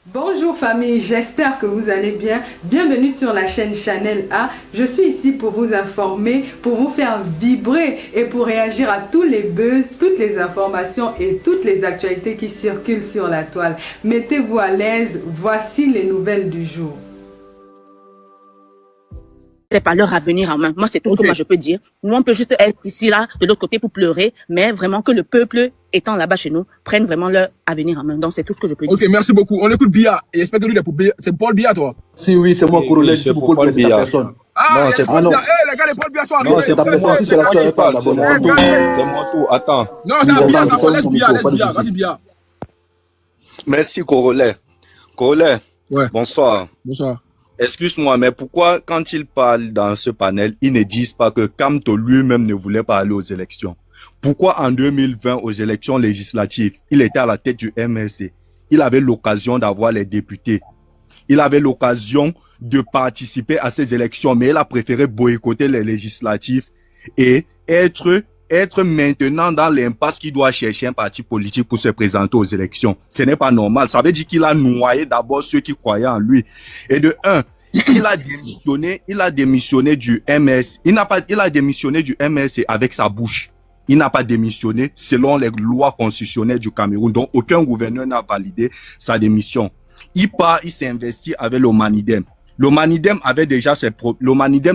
Bonjour famille, j'espère que vous allez bien. Bienvenue sur la chaîne Channel A. Je suis ici pour vous informer, pour vous faire vibrer et pour réagir à tous les buzz, toutes les informations et toutes les actualités qui circulent sur la toile. Mettez-vous à l'aise, voici les nouvelles du jour. C'est pas leur avenir en main. Moi, c'est tout ce que moi je peux dire. Nous, on peut juste être ici, là, de l'autre côté pour pleurer, mais vraiment que le peuple étant là-bas chez nous prenne vraiment leur avenir en main. Donc, c'est tout ce que je peux dire. Ok, merci beaucoup. On écoute Bia. Et j'espère que lui, il est pour Bia. C'est Paul Bia, toi? Si, oui, c'est moi, Corollaire. c'est Pour Paul Bia, Bia. personne. Ah, Non, c'est Paul non. Bia. Eh, les gars, les Paul Bia sont arrivés. Non, c'est ta personne. Si c'est la moi qui parle, d'abord. c'est mon tour. C'est mon tour. Attends. Non, c'est Oui, Bia. attends, D'abord, laisse son Bia, micro, laisse pas de Bia. souci. Vas-y, Bia. Merci, Corollaire. Corollaire, Ouais. bonsoir. Bonsoir. Excuse-moi, mais pourquoi, quand ils parlent dans ce panel, ils ne disent pas que Kamto lui-même ne voulait pas aller aux élections? Pourquoi en 2020, aux élections législatives, il était à la tête du MSC? Il avait l'occasion d'avoir les députés. Il avait l'occasion de participer à ces élections, mais il a préféré boycotter les législatives et être maintenant dans l'impasse qu'il doit chercher un parti politique pour se présenter aux élections. Ce n'est pas normal. Ça veut dire qu'il a noyé d'abord ceux qui croyaient en lui. Et de un, il a démissionné du MS. Il a démissionné du MS avec sa bouche. Il n'a pas démissionné selon les lois constitutionnelles du Cameroun. Donc, aucun gouverneur n'a validé sa démission. Il s'est investi avec le Manidem. Le Manidem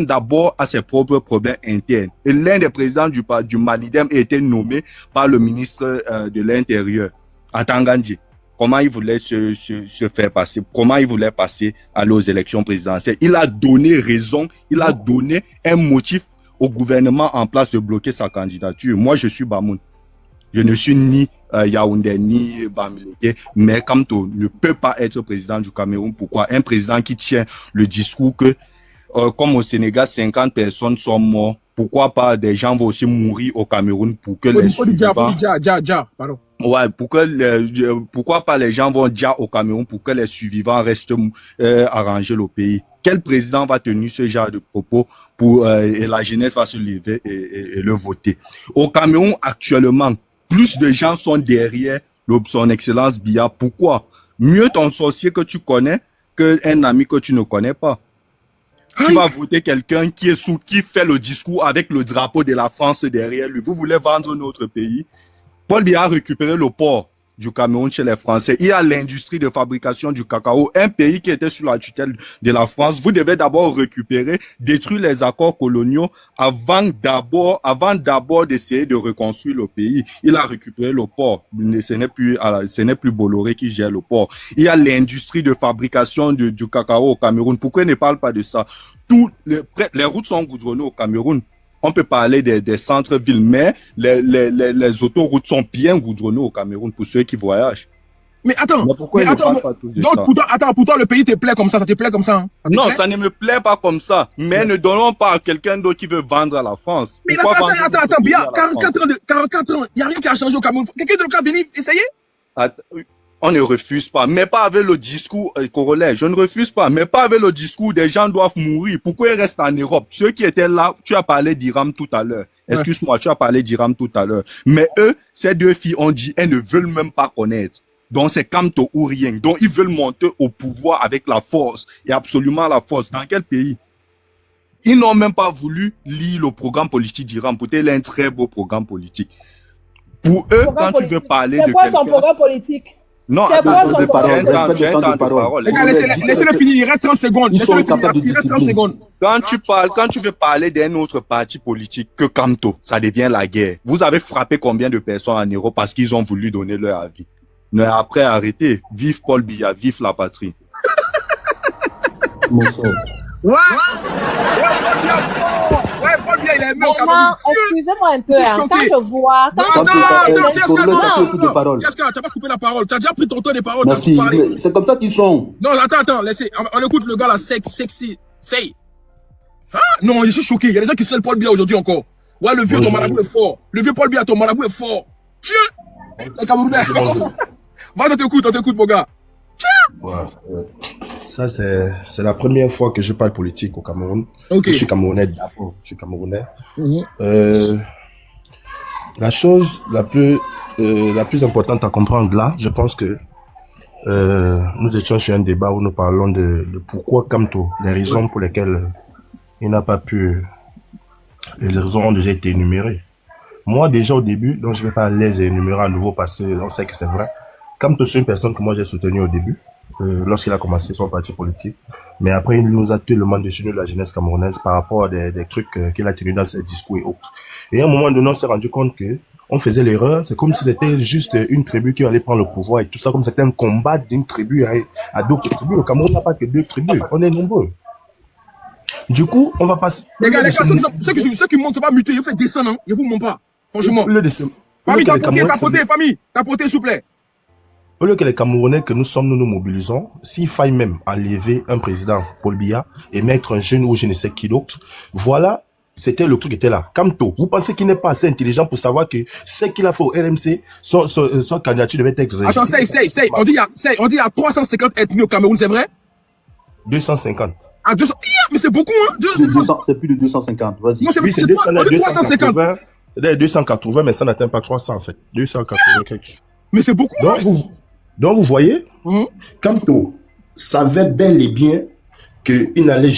d'abord a ses propres problèmes internes. Et l'un des présidents du Manidem a été nommé par le ministre de l'Intérieur, Atangandji. Comment il voulait se faire passer, comment il voulait passer aux élections présidentielles. Il a donné raison, il a donné un motif au gouvernement en place de bloquer sa candidature. Moi, je suis Bamoun. Je ne suis ni Yaoundé ni Bamileke, mais Kamto ne peut pas être président du Cameroun. Pourquoi? Un président qui tient le discours que, comme au Sénégal, 50 personnes sont mortes. Pourquoi pas des gens vont aussi mourir au Cameroun pour que les suivants... Pardon. Ouais, pourquoi pas les gens vont dire au Cameroun pour que les suivants restent arrangés le pays? Quel président va tenir ce genre de propos et la jeunesse va se lever et le voter? Au Cameroun, actuellement, plus de gens sont derrière son excellence Biya. Pourquoi? Mieux ton sorcier que tu connais qu'un ami que tu ne connais pas. Tu vas voter quelqu'un qui fait le discours avec le drapeau de la France derrière lui. Vous voulez vendre notre pays? Paul Biya a récupéré le port du Cameroun chez les Français. Il y a l'industrie de fabrication du cacao, un pays qui était sous la tutelle de la France. Vous devez d'abord récupérer, détruire les accords coloniaux avant d'abord d'essayer de reconstruire le pays. Il a récupéré le port. Ce n'est plus Bolloré qui gère le port. Il y a l'industrie de fabrication du cacao au Cameroun. Pourquoi il ne parle pas de ça? Les routes sont goudronnées au Cameroun. On peut parler des centres-villes, mais les autoroutes sont bien goudronnées au Cameroun pour ceux qui voyagent. Mais attends, donc pourtant le pays te plaît comme ça te plaît comme ça, hein? Non, ça ne me plaît pas comme ça, mais ne donnons pas à quelqu'un d'autre qui veut vendre à la France. Mais attends, bien, 44 ans, il n'y a rien qui a changé au Cameroun. Quelqu'un d'autre qui a venu essayer? On ne refuse pas, mais pas avec le discours corollaire. Je ne refuse pas, mais pas avec le discours des gens doivent mourir. Pourquoi ils restent en Europe? Ceux qui étaient là, tu as parlé d'Iram tout à l'heure. Excuse-moi, tu as parlé d'Iram tout à l'heure. Mais eux, ces deux filles ont dit, elles ne veulent même pas connaître. Donc c'est Kamto ou rien. Donc ils veulent monter au pouvoir avec la force. Et absolument la force. Dans quel pays? Ils n'ont même pas voulu lire le programme politique d'Iram. Pourtant, il a un très beau programme politique. Pour eux, quand tu veux parler de quelqu'un... C'est quoi son programme politique? Non, j'ai un temps de parole. Les gars, laissez-le finir, il reste 30 secondes. Il reste 30 secondes. Quand tu veux parler d'un autre parti politique que Kamto, ça devient la guerre. Vous avez frappé combien de personnes en Europe parce qu'ils ont voulu donner leur avis? Mais après, arrêtez. Vive Paul Biya, vive la patrie. Ouais, Paul Biya, il est aimé au Cameroun. Excusez-moi un peu, hein, quand je vois... Tiaska, t'as pas coupé la parole. T'as déjà pris ton temps de parole. Merci, c'est comme ça qu'ils sont. Non, attends, laissez. On écoute le gars là, sexy. Say. Ah, non, je suis choqué. Il y a des gens qui sont Paul Biya aujourd'hui encore. Ouais, le vieux, ton marabout est fort. Le vieux Paul Biya, ton marabout est fort. Tiens, les Camerounais. Va, on t'écoute, mon gars. Ouais. Ça, c'est la première fois que je parle politique au Cameroun. Okay. Je suis Camerounais d'abord. La chose la plus importante à comprendre là, je pense que nous étions sur un débat où nous parlons de pourquoi Kamto, les raisons pour lesquelles il n'a pas pu, les raisons ont déjà été énumérées. Moi, déjà au début, donc je vais pas les énumérer à nouveau parce qu'on sait que c'est vrai. Kamto, c'est une personne que moi j'ai soutenue au début, lorsqu'il a commencé son parti politique. Mais après, il nous a tellement déçu de la jeunesse camerounaise par rapport à des trucs qu'il a tenus dans ses discours et autres. Et à un moment donné, on s'est rendu compte que on faisait l'erreur. C'est comme si c'était juste une tribu qui allait prendre le pouvoir et tout ça, comme c'était un combat d'une tribu à d'autres tribus. Au Cameroun, on n'a pas que 2 tribus. On est nombreux. Du coup, on va passer. Les gars, ceux qui montent pas muter, ils font descendre, hein. Ils vous montent pas. Franchement. Famille, t'as poté, s'il vous plaît. Au lieu que les Camerounais que nous sommes, nous nous mobilisons, s'il faille même enlever un président, Paul Biya, et mettre un jeune ou je ne sais qui d'autre, voilà, c'était le truc qui était là. Kamto, vous pensez qu'il n'est pas assez intelligent pour savoir que ce qu'il a fait au RMC, son candidature devait être rejetée. Attends, on dit il y a 350 ethnies au Cameroun, c'est vrai? 250. Ah, 200, mais c'est beaucoup, hein? 200, c'est plus de 250, vas-y. Non, c'est Oui, c'est 350. 280, mais ça n'atteint pas 300 en fait. 280 quelque chose. Mais c'est beaucoup, hein? Donc vous voyez, Kamto savait bel et bien on n'allait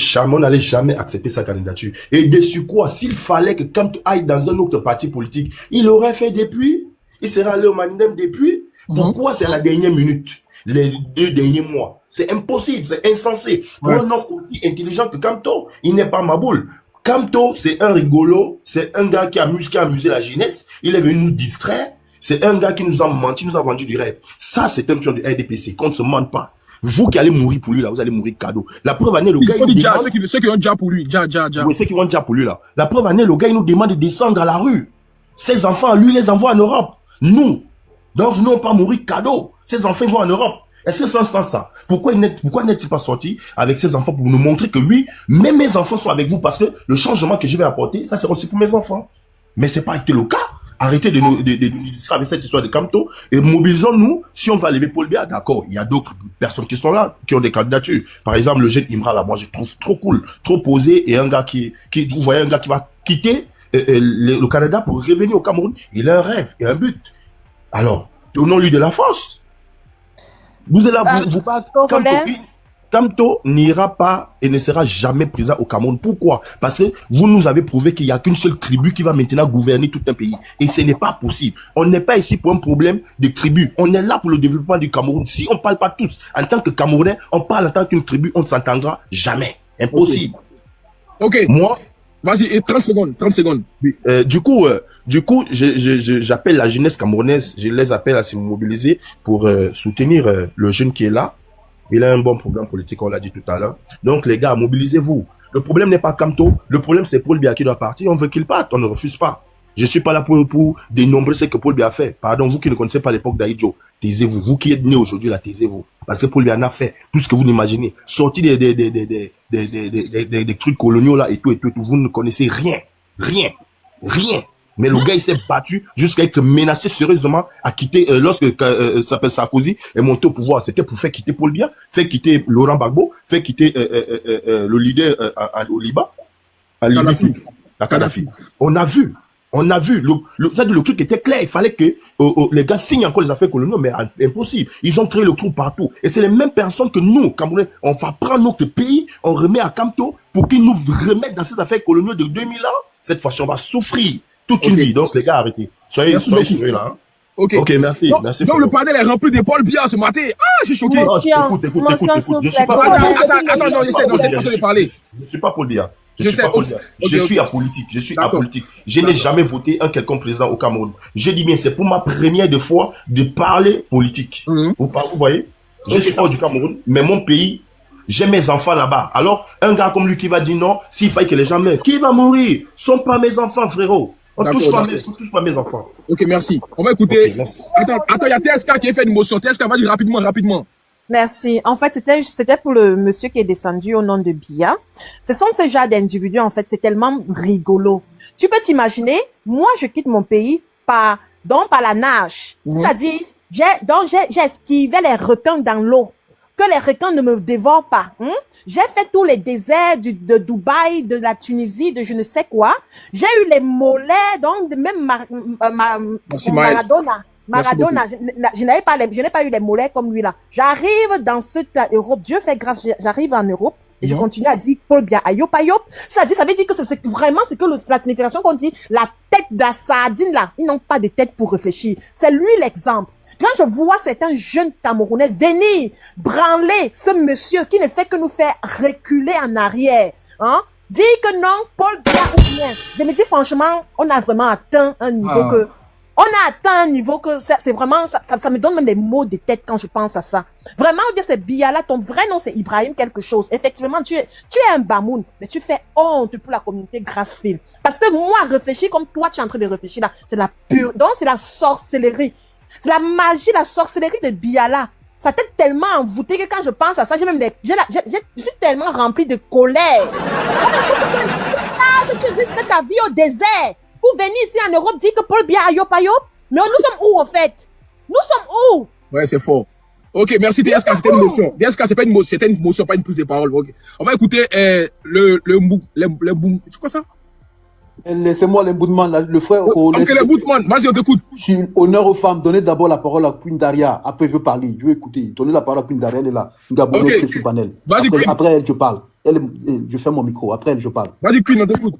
jamais accepter sa candidature. Et de quoi, s'il fallait que Kamto aille dans un autre parti politique, il l'aurait fait depuis. Il serait allé au Mandem depuis. Pourquoi c'est à la dernière minute, les 2 derniers mois? C'est impossible, c'est insensé. Pour un homme aussi intelligent que Kamto, il n'est pas ma boule. Kamto, c'est un rigolo, c'est un gars qui a amusé la jeunesse. Il est venu nous distraire. C'est un gars qui nous a menti, nous a vendu du rêve. Ça, c'est un pion de RDPC, qu'on ne se mente pas. Vous qui allez mourir pour lui, là, vous allez mourir cadeau. La preuve année, le gars. Il faut dire ceux qui ont déjà pour lui. Oui, ceux qui vont déjà pour lui, là. La preuve année, le gars, il nous demande de descendre à la rue. Ses enfants, lui, les envoie en Europe. Nous. Donc, nous, on pas mourir cadeau. Ses enfants, ils vont en Europe. Est-ce que sans ça, pourquoi n'est-il pas sorti avec ses enfants pour nous montrer que oui, même mes enfants sont avec vous parce que le changement que je vais apporter, ça, c'est aussi pour mes enfants. Mais c'est pas été le cas. Arrêtez de nous distraire avec cette histoire de Kamto et mobilisons-nous. Si on va lever Paul Biya, d'accord, il y a d'autres personnes qui sont là, qui ont des candidatures. Par exemple, le jeune Imra, là, moi, je trouve trop cool, trop posé, et un gars vous voyez un gars qui va quitter le Canada pour revenir au Cameroun. Il a un rêve et un but. Alors, donnons-lui de la force. Vous êtes là, vous battez. Kamto n'ira pas et ne sera jamais présent au Cameroun. Pourquoi? Parce que vous nous avez prouvé qu'il n'y a qu'une seule tribu qui va maintenant gouverner tout un pays. Et ce n'est pas possible. On n'est pas ici pour un problème de tribu. On est là pour le développement du Cameroun. Si on ne parle pas tous, en tant que Camerounais, on parle en tant qu'une tribu, on ne s'entendra jamais. Impossible. Ok. Moi, vas-y, 30 secondes. Du coup, j'appelle la jeunesse camerounaise, je les appelle à se mobiliser pour soutenir le jeune qui est là. Il a un bon programme politique, on l'a dit tout à l'heure. Donc, les gars, mobilisez-vous. Le problème n'est pas Kamto. Le problème, c'est Paul Biya qui doit partir. On veut qu'il parte. On ne refuse pas. Je suis pas là pour dénombrer ce que Paul Biya a fait. Pardon, vous qui ne connaissez pas l'époque d'Aïdjo. Taisez-vous. Vous qui êtes nés aujourd'hui, là, taisez-vous. Parce que Paul Biya a fait tout ce que vous n'imaginez. Sorti des trucs coloniaux, là, et tout. Vous ne connaissez rien. Mais le gars, il s'est battu jusqu'à être menacé sérieusement à quitter, lorsque s'appelle Sarkozy est monté au pouvoir. C'était pour faire quitter Paul Biya, faire quitter Laurent Gbagbo, faire quitter le leader au Liban, à Kadhafi. On a vu. Le truc était clair. Il fallait que les gars signent encore les affaires coloniales, mais impossible. Ils ont créé le trou partout. Et c'est les mêmes personnes que nous, Camerounais, on va prendre notre pays, on remet à Kamto pour qu'ils nous remettent dans cette affaire coloniale de 2000 ans. Cette fois-ci, on va souffrir toute une vie. Donc, les gars, arrêtez. Soyez sérieux là. Hein. Ok, merci. Donc, le panel est rempli de Paul Biya ce matin. Ah, je suis choqué. Non, écoute. Je suis pas. Attends, j'essaie de parler. Je suis pas Paul Biya. Je suis apolitique. Je n'ai jamais voté un quelconque président au Cameroun. Je dis bien, c'est pour ma première fois de parler politique. Vous voyez? Je suis hors du Cameroun, mais mon pays, j'ai mes enfants là-bas. Alors, un gars comme lui qui va dire non, s'il faille que les gens meurent, qui va mourir? Ce ne sont pas mes enfants, frérot. On ne touche pas mes enfants. Ok, merci. On va écouter. Attends, il y a TSK qui a fait une motion. TSK, vas-y rapidement. Merci. En fait, c'était pour le monsieur qui est descendu au nom de Biya. Ce sont ces genres d'individus, en fait, c'est tellement rigolo. Tu peux t'imaginer, moi, je quitte mon pays par la nage. C'est-à-dire, j'ai esquivé les requins dans l'eau. Que les requins ne me dévorent pas. J'ai fait tous les déserts de Dubaï, de la Tunisie, de je ne sais quoi. J'ai eu les mollets, donc même Maradona. Merci beaucoup. Maradona, je n'ai pas eu les mollets comme lui là. J'arrive dans cette Europe, Dieu fait grâce, j'arrive en Europe. Et je continue à dire Paul Biya Ayop Ayop. Ça veut dire que c'est vraiment ce que la signification qu'on dit, la tête d'Assadine là, ils n'ont pas de tête pour réfléchir. C'est lui l'exemple. Quand je vois certains jeunes Camerounais venir branler ce monsieur qui ne fait que nous faire reculer en arrière, hein, dire que non, Paul Biya ou bien. Je me dis franchement, on a vraiment atteint un niveau que on a atteint un niveau que c'est vraiment, ça me donne même des mots de tête quand je pense à ça. Vraiment, on dit c'est Biala, ton vrai nom c'est Ibrahim quelque chose. Effectivement, tu es un Bamoun, mais tu fais honte pour la communauté Grassfield. Parce que moi, réfléchir comme toi, tu es en train de réfléchir là, c'est la pure, donc c'est la sorcellerie. C'est la magie, la sorcellerie de Biala. Ça t'est tellement envoûté que quand je pense à ça, je suis tellement rempli de colère. Tu risques ta vie au désert. Pour venir ici en Europe dire que Paul Biya Ayop Ayop, mais nous sommes où en fait? Nous sommes où? Ouais, c'est fort. Ok, merci TSK, c'était une motion. TSK, c'était une motion, pas une prise de parole. Okay. On va écouter le boom. C'est quoi ça? Laissez-moi l'emboudement, le frère. Ok, le bootman, vas-y, on t'écoute. Sur honneur aux femmes, donnez d'abord la parole à Queen Daria. Après, je veux parler. Je veux écouter. Donnez la parole à Queen Daria, elle est là. Une Gabonaise qui est sur le panel. Vas-y, après elle, je parle. Je ferme mon micro. Après elle, je parle. Vas-y, Queen, on t'écoute.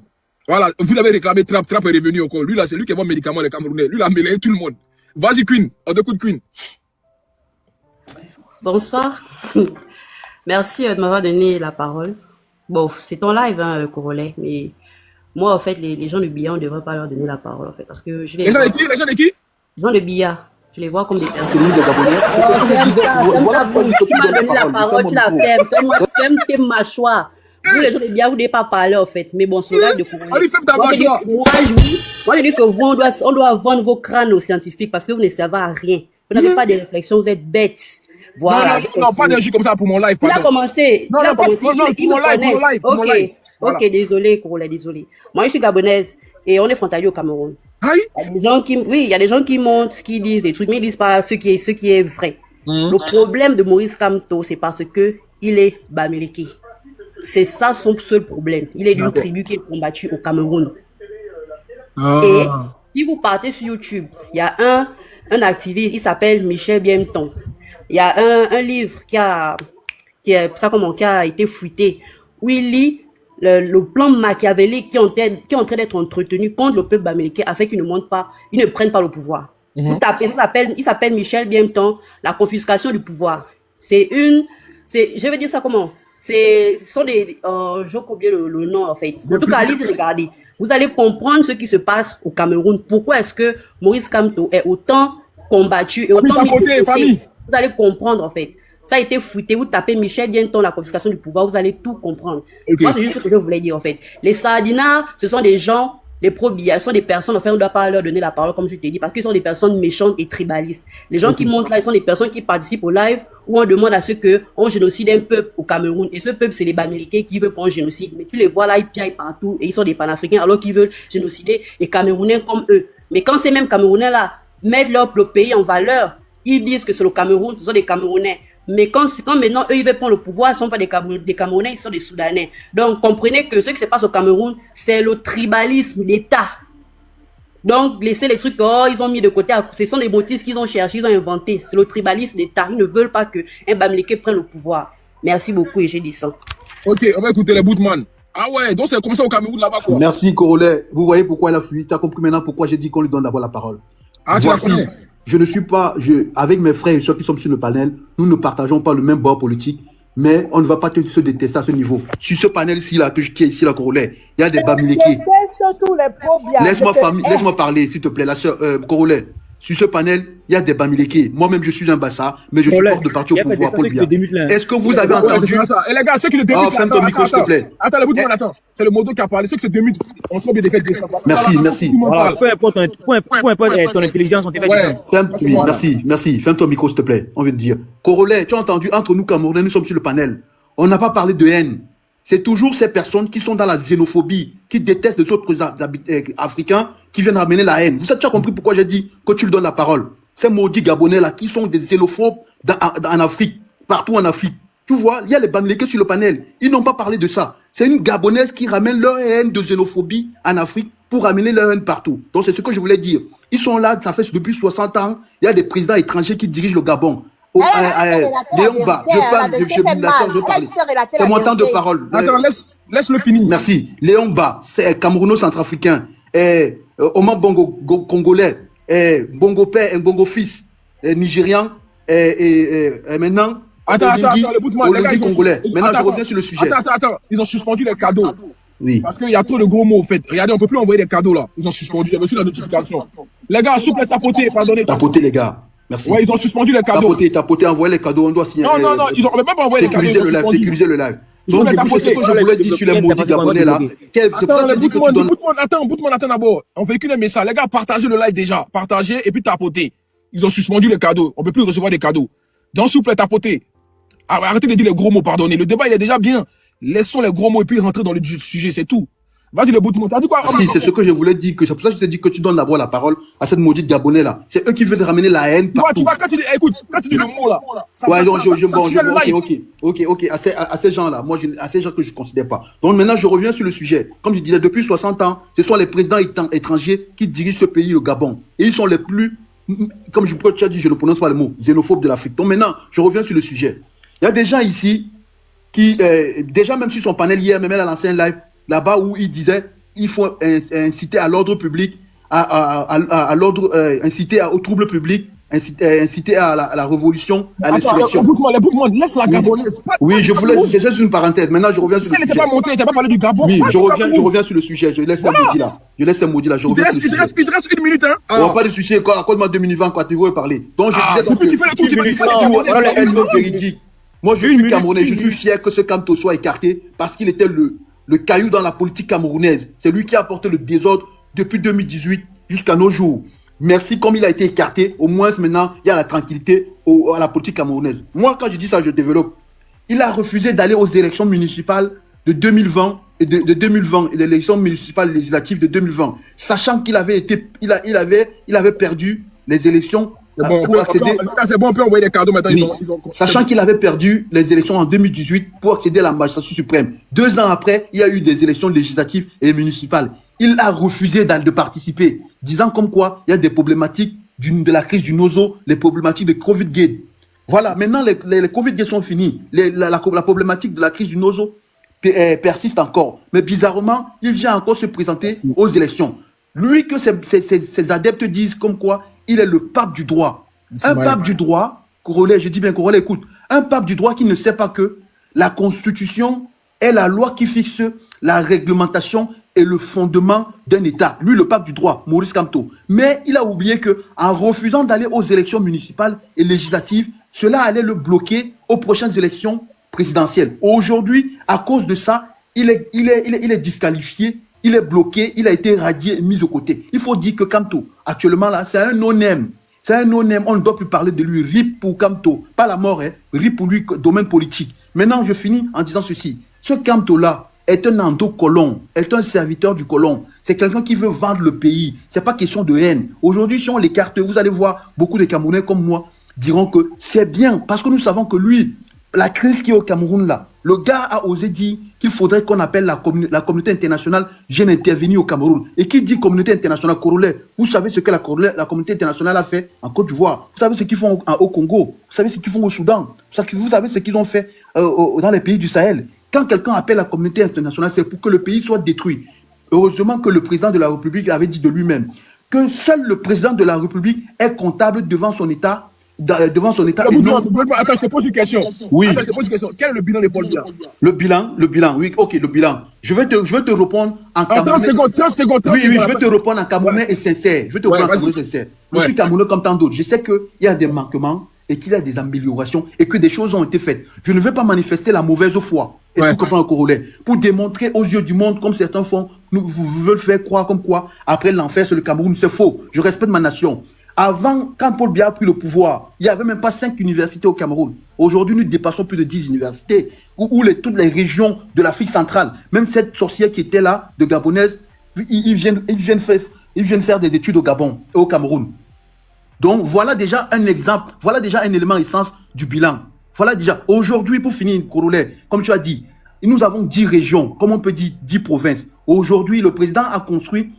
Voilà, vous avez réclamé Trap est revenu encore. Lui, là, c'est lui qui vend médicaments, les Camerounais. Lui, il a mêlé tout le monde. Vas-y, Queen, on t'écoute, Queen. Bonsoir. Merci de m'avoir donné la parole. Bon, c'est ton live, hein, Corolet, mais moi, en fait, les gens de Biya, on ne devrait pas leur donner la parole, en fait, parce que je les gens de qui? Les gens de qui? Les gens de Biya, je les vois comme des personnes. C'est lui, les Gabonais. Voilà pourquoi tu m'as donné la parole, tu la fermes. Ferme tes mâchoires. Vous, les gens de Biya, vous ne devez pas parler, en fait. Mais bon, c'est le live de Corolet. Allez, ferme ta mâchoire. Moi, je dis que vous, on doit vendre vos crânes aux scientifiques parce que vous ne servez à rien. Vous n'avez pas de réflexion, vous êtes bêtes. Voilà. Non, pas d'injure comme ça pour mon live. Il a commencé. Non, pour mon live. Ok, désolé, Corolla, désolé. Moi, je suis gabonaise et on est frontalier au Cameroun. Aïe. Il y a des gens qui montent, qui disent des trucs, mais ils disent pas ce qui est vrai. Le problème de Maurice Kamto, c'est parce que il est Bamileke. C'est ça son seul problème. Il est d'une tribu qui est combattue au Cameroun. Et si vous partez sur YouTube, il y a un activiste, il s'appelle Michel Bienton. Il y a un livre qui a été fouetté, où il lit le plan machiavélique qui est en train d'être entretenu contre le peuple bamileke afin qu'ils ne prennent pas le pouvoir. Il s'appelle Michel Bienton, la confiscation du pouvoir. Je vais dire ça comment? Ce sont des, j'ai oublié le nom en fait. En tout cas, allez regardez. Vous allez comprendre ce qui se passe au Cameroun. Pourquoi est-ce que Maurice Kamto est autant combattu et autant mis de côté. Vous allez comprendre en fait. Ça a été fouetté. Vous tapez Michel Bienton, la confiscation du pouvoir, vous allez tout comprendre. Moi, c'est juste ce que je voulais dire en fait. Les sardinards, ce sont des gens, les pro-Biya, ce sont des personnes, enfin, on ne doit pas leur donner la parole comme je t'ai dit, parce qu'ils sont des personnes méchantes et tribalistes. Les gens qui montent là, ils sont des personnes qui participent au live où on demande à ceux qu'on génocide un peuple au Cameroun. Et ce peuple, c'est les Bamileke qui veulent qu'on génocide. Mais tu les vois là, ils piaillent partout et ils sont des panafricains alors qu'ils veulent génocider les Camerounais comme eux. Mais quand ces mêmes Camerounais là mettent leur pays en valeur, ils disent que c'est le Cameroun, ce sont des Camerounais. Mais quand maintenant, eux, ils veulent prendre le pouvoir, ils ne sont pas des Camerounais, ils sont des Soudanais. Donc, comprenez que ce qui se passe au Cameroun, c'est le tribalisme d'État. Donc, laissez les trucs, ils ont mis de côté, ce sont des motifs qu'ils ont cherchés, ils ont inventés. C'est le tribalisme d'État. Ils ne veulent pas qu'un Bamileke prenne le pouvoir. Merci beaucoup et j'ai dit ça. Ok, on va écouter les Bootman. Ah ouais, donc c'est comme ça au Cameroun là-bas quoi. Merci Corolet. Vous voyez pourquoi elle a fui. Tu as compris maintenant pourquoi j'ai dit qu'on lui donne d'abord la parole. Ah, tu la connais. Je ne suis pas, avec mes frères et ceux qui sont sur le panel, nous ne partageons pas le même bord politique, mais on ne va pas se détester à ce niveau. Sur ce panel-ci, là, qui est ici, la Corolet, il y a des Bamileke. Laisse-moi parler, s'il te plaît, la sœur Corolet. Sur ce panel, il y a des Bamileke. Moi-même, je suis un Bassa, mais je supporte le parti au pouvoir, Paul Biya. Est-ce que vous avez entendu... Et les gars, ceux qui se démutent... ferme ton micro, s'il te plaît. Attends, le Bootman, attends. C'est le modo qui a parlé. Ceux qui se démutent, on se met des faits de ça. Merci. Voilà, peu importe ton intelligence, on te fait Merci. Ferme ton micro, s'il te plaît. On vient de dire. Corolet, tu as entendu, entre nous, Camerounais, nous sommes sur le panel. On n'a pas parlé de haine. C'est toujours ces personnes qui sont dans la xénophobie, qui détestent les autres Africains, qui viennent amener la haine. Tu as compris pourquoi j'ai dit que tu lui donnes la parole. Ces maudits Gabonais là, qui sont des xénophobes en Afrique, partout en Afrique. Tu vois, il y a les Bamileke sur le panel. Ils n'ont pas parlé de ça. C'est une Gabonaise qui ramène leur haine de xénophobie en Afrique pour ramener leur haine partout. Donc c'est ce que je voulais dire. Ils sont là, ça fait depuis 60 ans. Il y a des présidents étrangers qui dirigent le Gabon. Léon Ba, je parle. C'est mon temps de parole. Attends, laisse-le finir. Merci. Léon Ba, c'est Camerouno-Centrafricain. Oman Bongo Congolais. Bongo Père et Bongo Fils. Nigérian. Maintenant. Attends, le bout de moi, les gars, Congolais. Maintenant, je reviens sur le sujet. Attends. Ils ont suspendu les cadeaux. Oui. Parce qu'il y a trop de gros mots, en fait. Regardez, on peut plus envoyer des cadeaux, là. Ils ont suspendu. J'ai reçu la notification. Les gars, s'il vous plaît, tapotez, pardonnez. Tapotez, les gars. Merci. Ouais, ils ont suspendu les cadeaux. Tapoter, envoyer les cadeaux, on doit signer. Non, ils ont même pas envoyé les cadeaux. Sécuriser le live. Donc, c'est ce que je voulais dire sur les maudits Gabonais, là. Attends, attends d'abord. On véhicule un message. Les gars, partagez le live déjà. Partagez et puis tapotez. Ils ont suspendu les cadeaux. On peut plus recevoir des cadeaux. Donc, s'il vous plaît, tapotez. Arrêtez de dire les gros mots, pardonnez. Le débat, il est déjà bien. Laissons les gros mots et puis rentrer dans le sujet, c'est tout. Vas-y, le bout de mon. T'as dit quoi? Si, c'est ce que je voulais dire. C'est pour ça que je t'ai dit que tu donnes d'abord la parole à cette maudite Gabonais là. C'est eux qui veulent ramener la haine partout. Ouais, tu vois, quand tu dis, écoute, quand tu dis le mot là. Ok. À ces gens-là, à ces gens que je ne considère pas. Donc maintenant, je reviens sur le sujet. Comme je disais, depuis 60 ans, ce sont les présidents étrangers qui dirigent ce pays, le Gabon. Et ils sont les plus, comme tu as dit, je ne prononce pas le mot, xénophobes de l'Afrique. Donc maintenant, je reviens sur le sujet. Il y a des gens ici qui, déjà même sur son panel hier, même à l'ancien live, là-bas où il disait il faut inciter à l'ordre public, à l'ordre, inciter au trouble public, inciter à la révolution, à l'insurrection. Écoute-moi, laisse la Gabonaise. Oui, c'est juste une parenthèse. Maintenant, je reviens sur le sujet. Si elle n'était pas montée, elle n'était pas parlé du Gabon. Oui, je reviens sur le sujet. Je laisse ce maudit là. Je reviens sur le sujet. Il te reste une minute, hein. On va pas de sujet. Accorde-moi 2 minutes 20, quoi. Tu veux parler. Donc, je disais. Depuis, tu fais le tour, tu fais le véridique. Moi, je suis Camerounais. Je suis fier que ce Kamto soit écarté parce qu'il était le caillou dans la politique camerounaise. C'est lui qui a apporté le désordre depuis 2018 jusqu'à nos jours. Merci, comme il a été écarté, au moins maintenant, il y a la tranquillité à la politique camerounaise. Moi, quand je dis ça, je développe. Il a refusé d'aller aux élections municipales de 2020 et de 2020 et des élections municipales législatives de 2020, sachant qu'il avait perdu les élections. C'est bon, on peut envoyer des cadeaux maintenant. Oui. Sachant qu'il avait perdu les élections en 2018 pour accéder à la magistrature suprême. 2 ans après, il y a eu des élections législatives et municipales. Il a refusé de participer, disant comme quoi il y a des problématiques de la crise du Nozo, les problématiques de Covid-Gate. Voilà, maintenant les Covid-Gate sont finis. La problématique de la crise du Nozo persiste encore. Mais bizarrement, il vient encore se présenter aux élections. Lui, que ses adeptes disent comme quoi il est le pape du droit. Un pape du droit, Corolet, je dis bien Corolet, écoute, un pape du droit qui ne sait pas que la Constitution est la loi qui fixe la réglementation et le fondement d'un État. Lui, le pape du droit, Maurice Kamto. Mais il a oublié qu'en refusant d'aller aux élections municipales et législatives, cela allait le bloquer aux prochaines élections présidentielles. Aujourd'hui, à cause de ça, il est disqualifié. Il est bloqué, il a été radié et mis de côté. Il faut dire que Kamto, actuellement là, c'est un no-name. C'est un no-name, on ne doit plus parler de lui. RIP pour Kamto, pas la mort, hein. RIP pour lui, domaine politique. Maintenant, je finis en disant ceci. Ce Kamto-là est un endo-colon, est un serviteur du colon. C'est quelqu'un qui veut vendre le pays. Ce n'est pas question de haine. Aujourd'hui, si on l'écarte, vous allez voir, beaucoup de Camerounais comme moi diront que c'est bien, parce que nous savons que lui, la crise qui est au Cameroun là, le gars a osé dire qu'il faudrait qu'on appelle la communauté internationale vienne intervenir au Cameroun. Et qui dit communauté internationale, Corolet, vous savez ce que la communauté internationale a fait en Côte d'Ivoire. Vous savez ce qu'ils font au Congo. Vous savez ce qu'ils font au Soudan. Vous savez ce qu'ils ont fait dans les pays du Sahel. Quand quelqu'un appelle la communauté internationale, c'est pour que le pays soit détruit. Heureusement que le président de la République avait dit de lui-même que seul le président de la République est comptable devant son État. Attends, je te pose une question. Oui. Attends, je te pose une question. Quel est le bilan de Paul Biya? Le bilan, oui, ok, le bilan. Je vais te répondre en camerounais. 30 secondes. Oui, je vais te répondre en camerounais et sincère. Je suis camerounais comme tant d'autres. Je sais qu'il y a des manquements et qu'il y a des améliorations et que des choses ont été faites. Je ne vais pas manifester la mauvaise foi. Et pour comprendre le Corolet. Pour démontrer aux yeux du monde, comme certains font, vous veulent faire croire comme quoi, après l'enfer sur le Cameroun, c'est faux. Je respecte ma nation. Avant, quand Paul Biya a pris le pouvoir, il n'y avait même pas 5 universités au Cameroun. Aujourd'hui, nous dépassons plus de 10 universités, où toutes les régions de l'Afrique centrale, même cette sorcière qui était là, de Gabonaise, ils viennent faire des études au Gabon et au Cameroun. Donc, voilà déjà un exemple, voilà déjà un élément essence du bilan. Voilà déjà, aujourd'hui, pour finir, Corolet, comme tu as dit, nous avons 10 régions, comme on peut dire 10 provinces. Aujourd'hui, le président a construit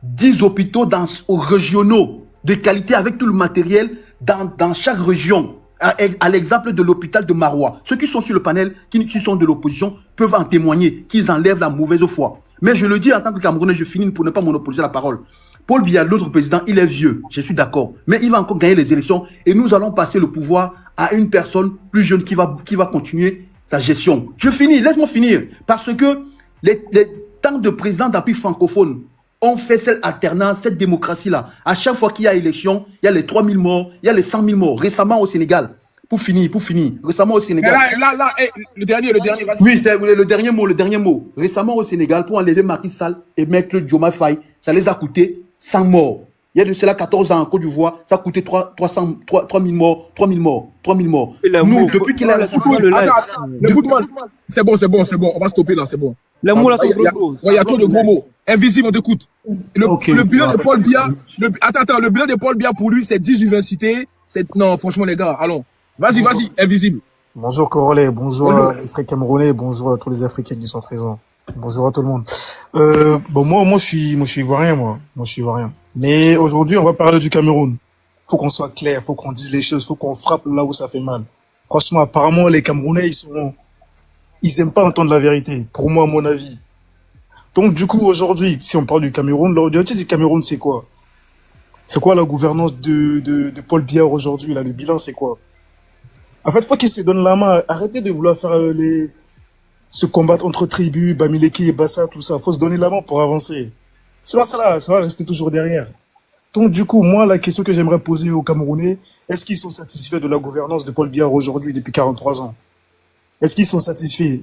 10 hôpitaux aux régionaux de qualité avec tout le matériel dans chaque région. À l'exemple de l'hôpital de Marois. Ceux qui sont sur le panel, qui sont de l'opposition, peuvent en témoigner, qu'ils enlèvent la mauvaise foi. Mais je le dis en tant que Camerounais, je finis pour ne pas monopoliser la parole. Paul Biya, l'autre président, il est vieux, je suis d'accord. Mais il va encore gagner les élections et nous allons passer le pouvoir à une personne plus jeune qui va continuer sa gestion. Je finis, laisse-moi finir. Parce que les temps de président d'appui francophone ont fait cette alternance, cette démocratie-là. À chaque fois qu'il y a élection, il y a les 3000 morts, il y a les 100 000 morts. Récemment au Sénégal, pour finir, récemment au Sénégal. Le dernier. Oui, c'est le dernier mot. Récemment au Sénégal, pour enlever Macky Sall et mettre Diomaye Faye, ça les a coûté 100 morts. Il y a de cela 14 ans en Côte d'Ivoire, ça a coûté 3000 morts. Nous, depuis qu'il a la C'est bon, on va stopper là, c'est bon. Les mots là sont trop gros. Il y a trop de gros mots. Invisible, on t'écoute. Le bilan de Paul Biya, le bilan de Paul Biya pour lui, c'est 10 universités. Non, franchement, les gars, allons. Vas-y, invisible. Bonjour Corolé, bonjour les frères camerounais, bonjour à tous les Africains qui sont présents. Bonjour à tout le monde. Moi, je suis ivoirien, moi. Moi, je suis ivoirien. Mais aujourd'hui, on va parler du Cameroun. Faut qu'on soit clair, faut qu'on dise les choses, faut qu'on frappe là où ça fait mal. Franchement, apparemment, les Camerounais, ils aiment pas entendre la vérité. Pour moi, à mon avis. Donc, du coup, aujourd'hui, si on parle du Cameroun, l'orientation du Cameroun, c'est quoi? C'est quoi la gouvernance de Paul Biya aujourd'hui, là? Le bilan, c'est quoi? En fait, faut qu'il se donne la main. Arrêtez de vouloir faire se combattre entre tribus, Bamileke et Bassa, tout ça. Faut se donner la main pour avancer. Sinon, ça va rester toujours derrière. Donc, du coup, moi, la question que j'aimerais poser aux Camerounais, est-ce qu'ils sont satisfaits de la gouvernance de Paul Biya aujourd'hui, depuis 43 ans? Est-ce qu'ils sont satisfaits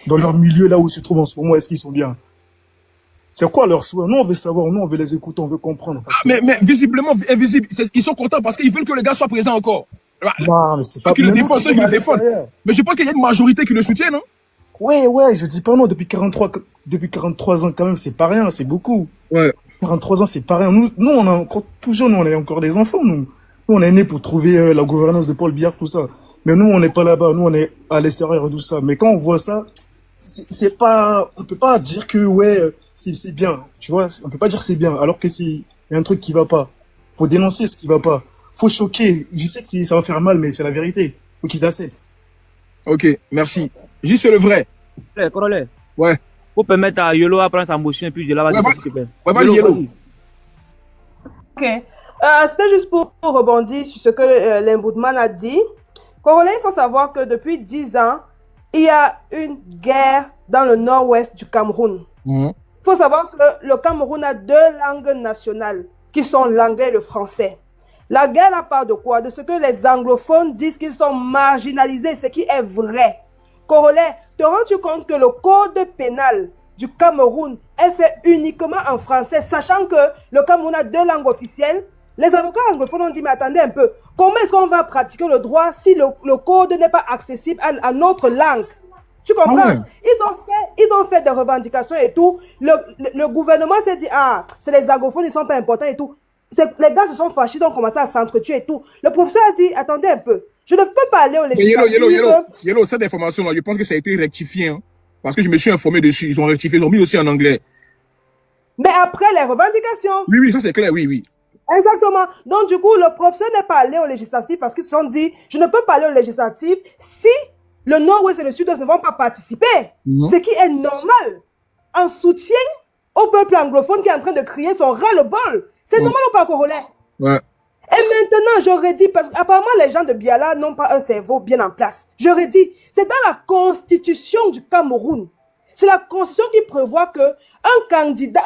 dans leur milieu, là où ils se trouvent en ce moment? Est-ce qu'ils sont bien? C'est quoi leur souhait? Nous, on veut savoir, nous, on veut les écouter, on veut comprendre. Mais visiblement, invisible, ils sont contents parce qu'ils veulent que le gars soit présent encore. Non, mais c'est pas... Qu'ils le défendent. Mais je pense qu'il y a une majorité qui le soutient, non? Ouais, je dis pas non, depuis 43 ans, quand même, c'est pas rien, c'est beaucoup. Ouais. 43 ans, c'est pas rien. Nous, on est encore tout jeunes, on est encore des enfants, nous. Nous, on est nés pour trouver la gouvernance de Paul Biya, tout ça. Mais nous, on n'est pas là-bas, nous, on est à l'extérieur et tout ça. Mais quand on voit ça, c'est pas, on peut pas dire que, c'est bien, tu vois. On peut pas dire c'est bien, alors que il y a un truc qui va pas. Faut dénoncer ce qui va pas. Faut choquer. Je sais que ça va faire mal, mais c'est la vérité. Faut qu'ils acceptent. Ok, merci. Juste c'est le vrai. Corolé. Ouais. Faut permettre à Yolo à prendre sa motion et puis je la vais dire s'il te plaît. Ouais, vas-y, Yolo. Ok. C'était juste pour rebondir sur ce que l'Emboudman a dit. Corolé, il faut savoir que depuis 10 ans, il y a une guerre dans le nord-ouest du Cameroun. Il faut savoir que le Cameroun a 2 langues nationales, qui sont l'anglais et le français. La guerre là part de quoi? De ce que les anglophones disent qu'ils sont marginalisés, ce qui est vrai. Corolé, te rends-tu compte que le code pénal du Cameroun est fait uniquement en français, sachant que le Cameroun a 2 langues officielles? Les avocats anglophones ont dit, mais attendez un peu, comment est-ce qu'on va pratiquer le droit si le code n'est pas accessible à notre langue? Tu comprends? Ah ouais. Ils ont fait des revendications et tout. Le gouvernement s'est dit, c'est les anglophones, ils sont pas importants et tout. Les gars se sont fâchés, ils ont commencé à s'entretuer et tout. Le professeur a dit, attendez un peu, je ne peux pas aller au législatif. Yellow, cette information-là, je pense que ça a été rectifié, hein, parce que je me suis informé dessus. Ils ont rectifié, ils ont mis aussi en anglais. Mais après les revendications. Oui, ça c'est clair, oui. Exactement. Donc, du coup, le professeur n'est pas allé au législatif parce qu'ils se sont dit, je ne peux pas aller au législatif si le Nord-Ouest et le Sud-Ouest ne vont pas participer. Ce qui est normal. En soutien au peuple anglophone qui est en train de crier son ras-le-bol. C'est normal ou pas, Corolé? Ouais. Et maintenant, j'aurais dit, parce qu'apparemment, les gens de Biala n'ont pas un cerveau bien en place. J'aurais dit, c'est dans la constitution du Cameroun. C'est la constitution qui prévoit que un candidat,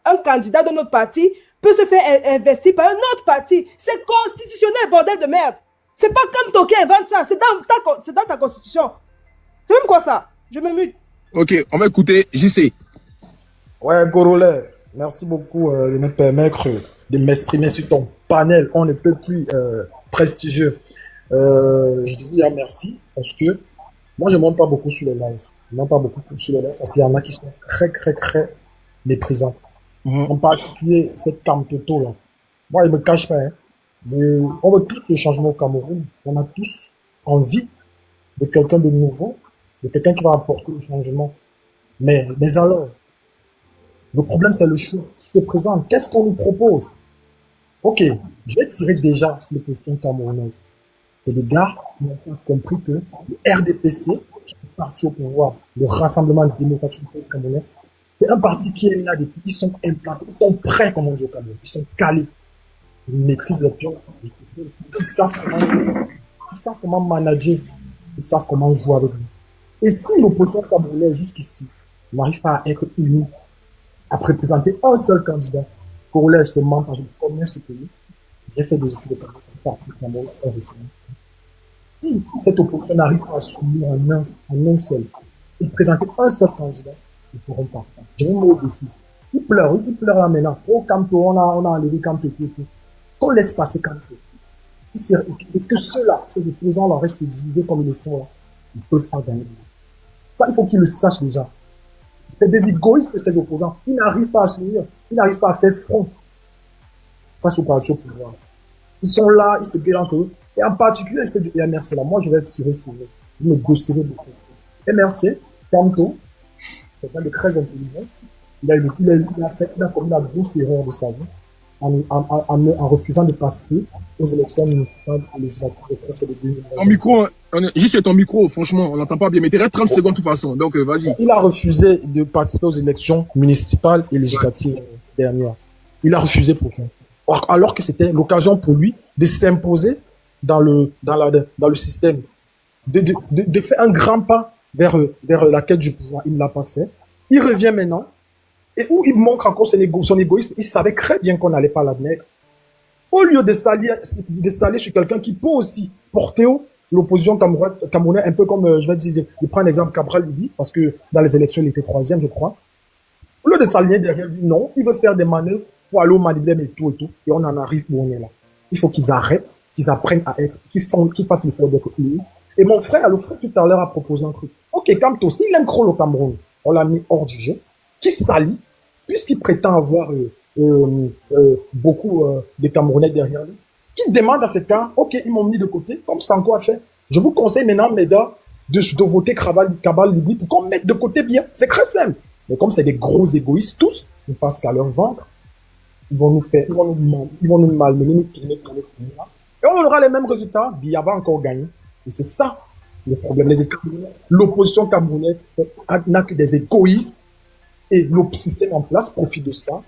un candidat de notre parti peut se faire investir par un autre parti. C'est constitutionnel, bordel de merde. C'est pas comme toi qui invente ça. C'est dans ta constitution. C'est même quoi ça? Je me mute. Ok, on va écouter JC. Ouais, Corolé, merci beaucoup de me permettre de m'exprimer sur ton panel. On ne peut plus prestigieux. Je te dis merci parce que moi, je ne monte pas beaucoup sur les lives. Je ne monte pas beaucoup sur les lives parce qu'il y en a qui sont très, très, très méprisants. En particulier, cette Camtoto là. Moi, il ne me cache pas. Hein. On veut tous le changement au Cameroun. On a tous envie de quelqu'un de nouveau, de quelqu'un qui va apporter le changement. Mais alors, Le problème, c'est le choix qui se présente. Qu'est-ce qu'on nous propose? Ok, je vais tirer déjà sur les questions camerounaises. C'est des gars qui n'ont pas compris que le RDPC, qui est parti au pouvoir, le Rassemblement démocratique camerounais, c'est un parti qui est là depuis, ils sont implantés, ils sont prêts, comme on dit au Cameroun, ils sont calés. Ils maîtrisent les pions, ils savent comment jouer, ils savent comment manager, ils savent comment jouer avec nous. Et si l'opposition camerounaise jusqu'ici n'arrive pas à être unie, à représenter un seul candidat, Congolais, je te demande, je connais ce pays, j'ai fait des études de Cameroun, parti Cameroun récemment. Si cette opposition n'arrive pas à s'unir en un seul, et présenter un seul candidat, ils ne pourront pas. J'ai mis au défi. Ils pleurent là maintenant. Oh, Kamto, on a enlevé Kamto, tout. Qu'on laisse passer Kamto. Et que ceux-là, ces opposants-là, restent divisés comme ils le sont là, ils ne peuvent pas gagner. Ça, il faut qu'ils le sachent déjà. C'est des égoïstes, ces opposants. Ils n'arrivent pas à s'unir. Ils n'arrivent pas à faire front face au parti au pouvoir. Ils sont là, ils se gueulent entre eux. Et en particulier, c'est du MRC là. Moi, je vais tirer sur eux. Je me négocierai beaucoup. MRC, Kamto, c'est quelqu'un de très intelligent. Il a commis la grosse erreur de sa vie en refusant de passer aux élections municipales et législatives. Ton micro, juste ton micro, franchement, on n'entend pas bien. Mais il reste 30 secondes de toute façon, donc vas-y. Il a refusé de participer aux élections municipales et législatives dernières. Il a refusé pourquoi? Alors que c'était l'occasion pour lui de s'imposer dans le système, de faire un grand pas vers la quête du pouvoir. Il ne l'a pas fait. Il revient maintenant, et où il montre encore son égoïsme. Il savait très bien qu'on n'allait pas l'admettre. Au lieu de s'allier sur quelqu'un qui peut aussi porter haut l'opposition camerounaise, un peu comme, je vais dire, je prends un exemple, Cabral Libi, parce que dans les élections, il était 3e, je crois. Au lieu de s'allier derrière lui, non, il veut faire des manœuvres pour aller au Manibem et tout, et on en arrive où on est là. Il faut qu'ils arrêtent, qu'ils apprennent à être, qu'ils fassent l'effort d'être unis. Et mon frère, le frère tout à l'heure a proposé un truc. Ok, Kamto, s'il aime trop le Cameroun, on l'a mis hors du jeu, qui s'allie, puisqu'il prétend avoir beaucoup de Camerounais derrière lui, qui demande à ces cas, ok, ils m'ont mis de côté, comme Sanko a fait. Je vous conseille maintenant, mesdames, de voter Cabal Libi pour qu'on mette de côté bien. C'est très simple. Mais comme c'est des gros égoïstes tous, ils pensent qu'à leur ventre, ils vont nous malmener, nous tourner. Et on aura les mêmes résultats, Biya va encore gagner. Et c'est ça le problème. L'opposition camerounaise n'a que des égoïstes et le système en place profite de ça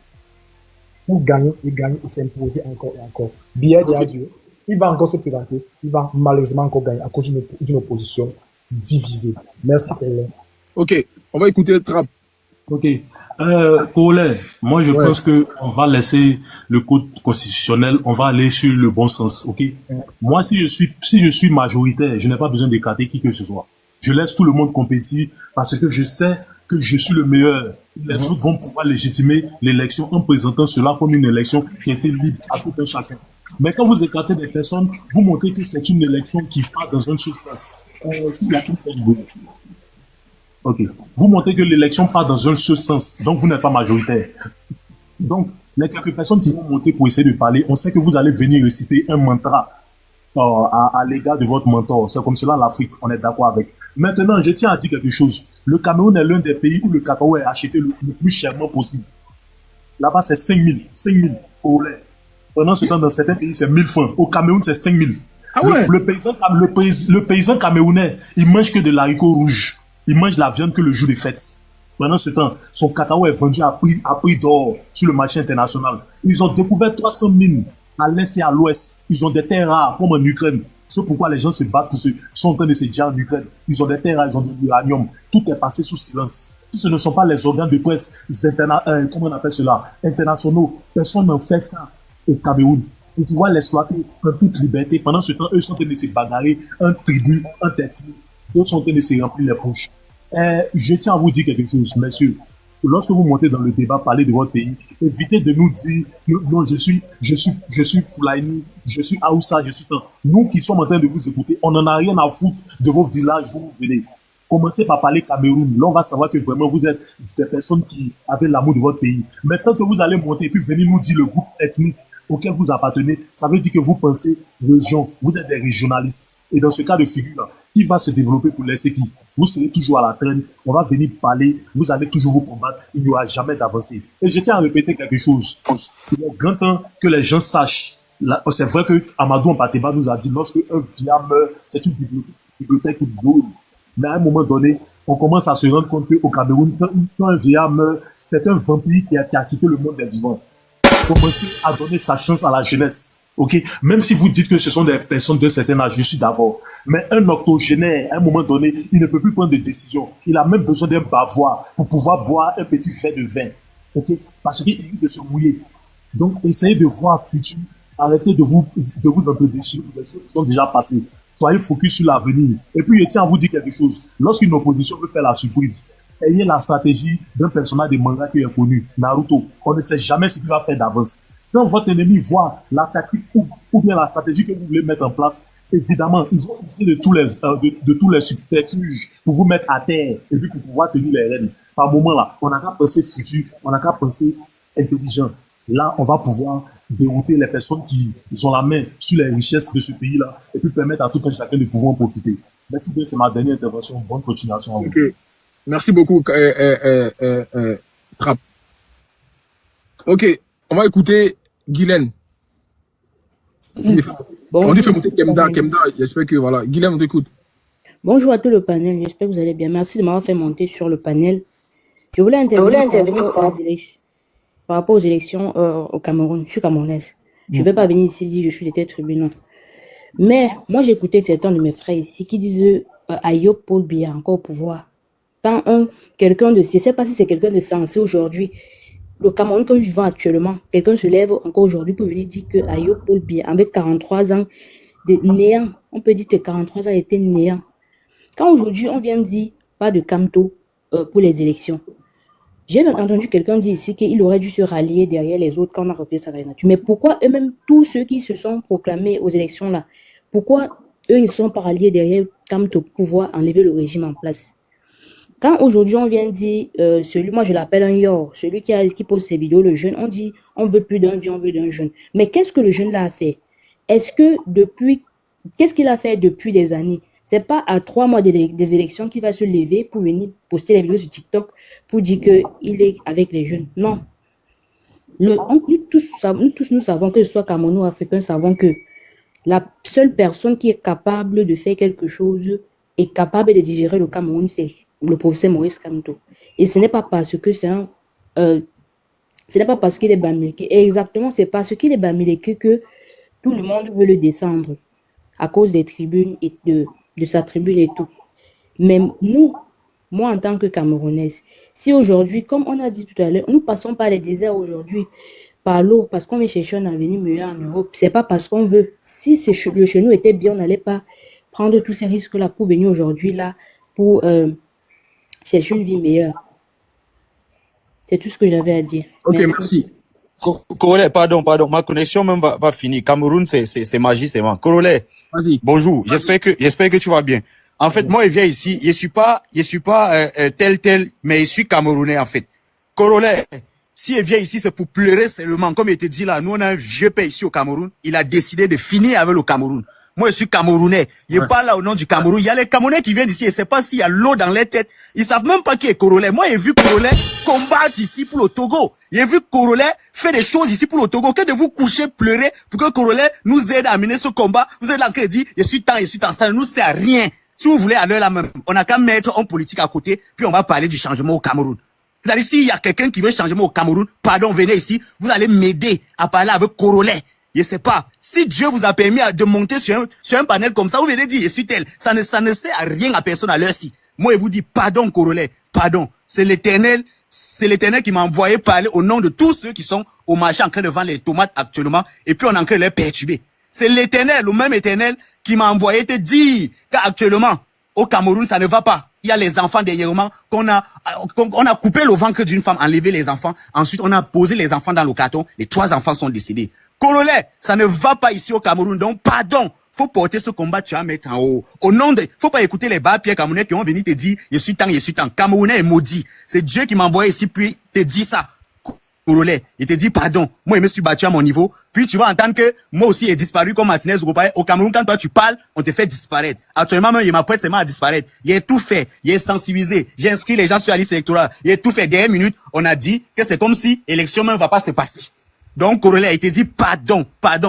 pour gagner et s'imposer encore et encore. Biya de Dieu, il va encore se présenter, il va malheureusement encore gagner à cause d'une opposition divisée. Merci pour l'heure. Ok, on va écouter le trap. Ok. Congolais, moi je pense que on va laisser le code constitutionnel, on va aller sur le bon sens, ok? Moi, si je suis majoritaire, je n'ai pas besoin d'écarter qui que ce soit. Je laisse tout le monde compétir parce que je sais que je suis le meilleur. Les autres vont pouvoir légitimer l'élection en présentant cela comme une élection qui était libre à tout un chacun. Mais quand vous écartez des personnes, vous montrez que c'est une élection qui part dans un seul sens. Ok. Vous montrez que l'élection part dans un seul sens, donc vous n'êtes pas majoritaire. Donc, les quelques personnes qui vont monter pour essayer de parler, on sait que vous allez venir réciter un mantra à l'égard de votre mentor. C'est comme cela l'Afrique, on est d'accord avec. Maintenant, je tiens à dire quelque chose. Le Cameroun est l'un des pays où le cacao est acheté le plus chèrement possible. Là-bas, c'est 5 000 au lait. Pendant ce temps, dans certains pays, c'est 1000 francs. Au Cameroun, c'est 5 000. Ah ouais. Le paysan camerounais, il mange que de l'haricot rouge. Il mange la viande que le jour des fêtes. Pendant ce temps, son cacao est vendu à prix d'or sur le marché international. Ils ont découvert 300 mines à l'est et à l'ouest. Ils ont des terres rares, comme en Ukraine. C'est pourquoi les gens se battent pour ils sont en train de se dire en Ukraine. Ils ont des terres rares, ils ont de l'uranium. Tout est passé sous silence. Si ce ne sont pas les organes de presse, comment on appelle cela, internationaux, personne n'en fait qu'un au Cameroun. Pour pouvoir l'exploiter en toute liberté. Pendant ce temps, eux sont en train de se bagarrer, un tribu, un tertiaire. D'autres sont en train de se remplir les poches. Je tiens à vous dire quelque chose, messieurs. Lorsque vous montez dans le débat, parler de votre pays, évitez de nous dire non, je suis Fulani, je suis Aoussa, je suis tant. Nous qui sommes en train de vous écouter, on n'en a rien à foutre de vos villages où vous venez. Commencez par parler Cameroun. Là, on va savoir que vraiment vous êtes des personnes qui avaient l'amour de votre pays. Mais tant que vous allez monter et puis venir nous dire le groupe ethnique auquel vous appartenez, ça veut dire que vous pensez région. Vous êtes des régionalistes. Et dans ce cas de figure-là, qui va se développer pour laisser qui? Vous serez toujours à la traîne, on va venir parler, vous allez toujours vous combattre, il n'y aura jamais d'avancée. Et je tiens à répéter quelque chose. Il est grand temps que les gens sachent. C'est vrai que Amadou Mpateba nous a dit, lorsque un via meurt, c'est une bibliothèque qui brûle. Mais à un moment donné, on commence à se rendre compte qu'au Cameroun, quand un vieillard meurt, c'est un vampire qui a quitté le monde des vivants. Commencez à donner sa chance à la jeunesse. Ok, même si vous dites que ce sont des personnes d'un certain âge, je suis d'accord. Mais un octogénaire, à un moment donné, il ne peut plus prendre de décision. Il a même besoin d'un bavoir pour pouvoir boire un petit verre de vin. Ok, parce qu'il risque de se mouiller. Donc, essayez de voir futur. Arrêtez de vous un peu déchirer les choses qui sont déjà passées. Soyez focus sur l'avenir. Et puis, je tiens à vous dire quelque chose. Lorsqu'une opposition veut faire la surprise, ayez la stratégie d'un personnage de manga qui est connu, Naruto. On ne sait jamais ce qu'il va faire d'avance. Quand votre ennemi voit la tactique ou bien la stratégie que vous voulez mettre en place, évidemment, ils vont essayer de tous les subterfuges pour vous mettre à terre et puis pour pouvoir tenir les rênes. Par moment là, on n'a qu'à penser futur, on n'a qu'à penser intelligent. Là, on va pouvoir dérouter les personnes qui ont la main sur les richesses de ce pays-là et puis permettre à tout un chacun de pouvoir en profiter. Merci bien, c'est ma dernière intervention. Bonne continuation. Ok. Merci beaucoup, Trap. Ok, on va écouter Guylaine. On dit fait monter Kemda, j'espère que voilà. Guylaine, on t'écoute. Bonjour à tout le panel, j'espère que vous allez bien. Merci de m'avoir fait monter sur le panel. Je voulais intervenir par rapport aux élections au Cameroun. Je suis camerounaise. Je ne vais pas venir ici dire je suis de tête tribunal. Mais moi, j'ai écouté certains de mes frères ici qui disent Ayo Paul Biya encore au pouvoir. Quand quelqu'un de, je ne sais pas si c'est quelqu'un de sensé aujourd'hui, le Cameroun comme vivant actuellement, quelqu'un se lève encore aujourd'hui pour venir dire que Ayo Paul Biya, avec 43 ans de néant, on peut dire que 43 ans était néant. Quand aujourd'hui on vient dire pas de Kamto pour les élections, j'ai entendu quelqu'un dire ici qu'il aurait dû se rallier derrière les autres quand on a refusé sa candidature. Mais pourquoi eux-mêmes, tous ceux qui se sont proclamés aux élections là, pourquoi eux ils ne sont pas ralliés derrière Kamto pour pouvoir enlever le régime en place? Quand aujourd'hui on vient dire, moi je l'appelle un yor, celui qui pose ses vidéos, le jeune, on dit on veut plus d'un vieux, on veut d'un jeune. Mais qu'est-ce que le jeune là a fait? Qu'est-ce qu'il a fait depuis des années? C'est pas à 3 mois des élections qu'il va se lever pour venir poster les vidéos sur TikTok pour dire qu'il est avec les jeunes. Non. Nous tous nous savons, que ce soit Camerounais ou Africains, savons que la seule personne qui est capable de faire quelque chose et capable de digérer le Cameroun, c'est le professeur Maurice Kamto. Et ce n'est pas parce que ce n'est pas parce qu'il est bamileke. Exactement, c'est parce qu'il est bamileke que tout le monde veut le descendre à cause des tribunes et de sa tribune et tout. Mais moi en tant que Camerounaise, si aujourd'hui, comme on a dit tout à l'heure, nous passons par les déserts aujourd'hui, par l'eau, parce qu'on veut chercher un avenir meilleur en Europe, c'est pas parce qu'on veut. Si le chez nous était bien, on n'allait pas prendre tous ces risques-là pour venir aujourd'hui là, pour chercher une vie meilleure. C'est tout ce que j'avais à dire. Ok, merci. Corolet, pardon, ma connexion même va finir. Cameroun, c'est magie, c'est moi. Corolet, bonjour, j'espère que tu vas bien. En fait, moi, je viens ici, je suis pas tel, mais je suis Camerounais, en fait. Corolet, si il vient ici, c'est pour pleurer seulement. Comme il te dit là, nous, on a un vieux père ici au Cameroun. Il a décidé de finir avec le Cameroun. Moi, je suis Camerounais. Je parle là au nom du Cameroun. Il y a les Camerounais qui viennent ici, et c'est pas s'il y a l'eau dans les têtes. Ils savent même pas qui est Corolet. Moi, j'ai vu Corolet combattre ici pour le Togo. J'ai vu Corolet faire des choses ici pour le Togo. Que de vous coucher, pleurer, pour que Corolet nous aide à mener ce combat. Vous êtes là qui dit, je suis tant, ça ne nous sert à rien. Si vous voulez, à l'heure là même, on n'a qu'à mettre en politique à côté, puis on va parler du changement au Cameroun. C'est-à-dire, s'il y a quelqu'un qui veut changement au Cameroun, pardon, venez ici, vous allez m'aider à parler avec Corolet. Je sais pas. Si Dieu vous a permis de monter sur un panel comme ça, vous venez dire, je suis tel. Ça ne sert à rien à personne à l'heure-ci. Moi, je vous dis, pardon, Corolet. Pardon. C'est l'Éternel qui m'a envoyé parler au nom de tous ceux qui sont au marché en train de vendre les tomates actuellement, et puis on est en train de les perturber. C'est l'Éternel, le même Éternel, qui m'a envoyé te dire qu'actuellement, au Cameroun, ça ne va pas. Il y a les enfants dernièrement qu'on a coupé le ventre d'une femme, enlevé les enfants. Ensuite, on a posé les enfants dans le carton. Les 3 enfants sont décédés. Corolet, ça ne va pas ici au Cameroun. Donc, pardon. Faut porter ce combat, tu vas mettre en haut. Au nom de, faut pas écouter les bas-pieds camerounais qui vont venir te dire, je suis tant. Camerounais est maudit. C'est Dieu qui m'a envoyé ici, puis te dit ça. Congolais. Il te dit pardon, moi je me suis battu à mon niveau. Puis tu vas entendre que moi aussi j'ai disparu comme Martinez au Cameroun. Quand toi tu parles, on te fait disparaître. Actuellement même il m'apprête seulement à disparaître. Il est tout fait, il est sensibilisé. J'ai inscrit les gens sur la liste électorale. Il est tout fait. Dernière minute, on a dit que c'est comme si l'élection même va pas se passer. Donc Congolais, il te dit pardon,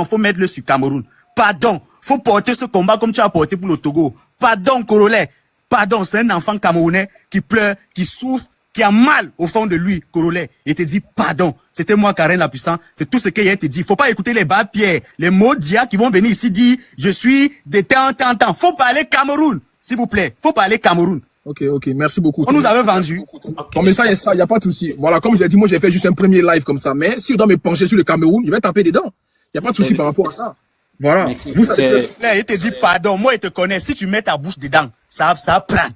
faut mettre le sur Cameroun. Pardon, faut porter ce combat comme tu as porté pour le Togo. Pardon Congolais, pardon, c'est un enfant camerounais qui pleure, qui souffre, qui a mal au fond de lui, Congolais. Il te dit pardon. C'était moi, Karen la puissante. C'est tout ce qu'il te dit. Faut pas écouter les bas Pierre, les mots d'IA qui vont venir ici dire je suis de temps. Faut parler Cameroun, s'il vous plaît. Faut parler Cameroun. Ok, merci beaucoup. On nous avait vendu. Ton message est ça, il n'y a pas de souci. Voilà, comme je l'ai dit, moi j'ai fait juste un premier live comme ça. Mais si on doit me pencher sur le Cameroun, je vais taper dedans. Il n'y a pas de souci par rapport à ça. Voilà. Il te dit pardon. Moi, il te connaît. Si tu mets ta bouche dedans, ça prend.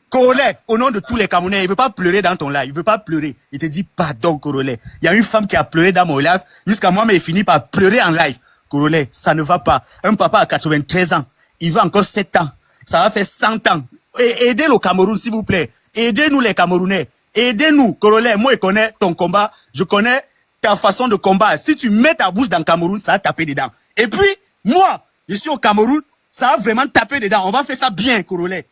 Congolais, au nom de tous les Camerounais, il veut pas pleurer dans ton live, il veut pas pleurer. Il te dit pardon, Congolais. Il y a une femme qui a pleuré dans mon live, jusqu'à moi, mais il finit par pleurer en live. Congolais, ça ne va pas. Un papa à 93 ans, il va encore 7 ans. Ça va faire 100 ans. Aidez le Cameroun, s'il vous plaît. Aidez-nous les Camerounais. Aidez-nous, Congolais. Moi, je connais ton combat. Je connais ta façon de combattre. Si tu mets ta bouche dans le Cameroun, ça va taper dedans. Et puis, moi, je suis au Cameroun, ça va vraiment taper dedans. On va faire ça bien, Congolais.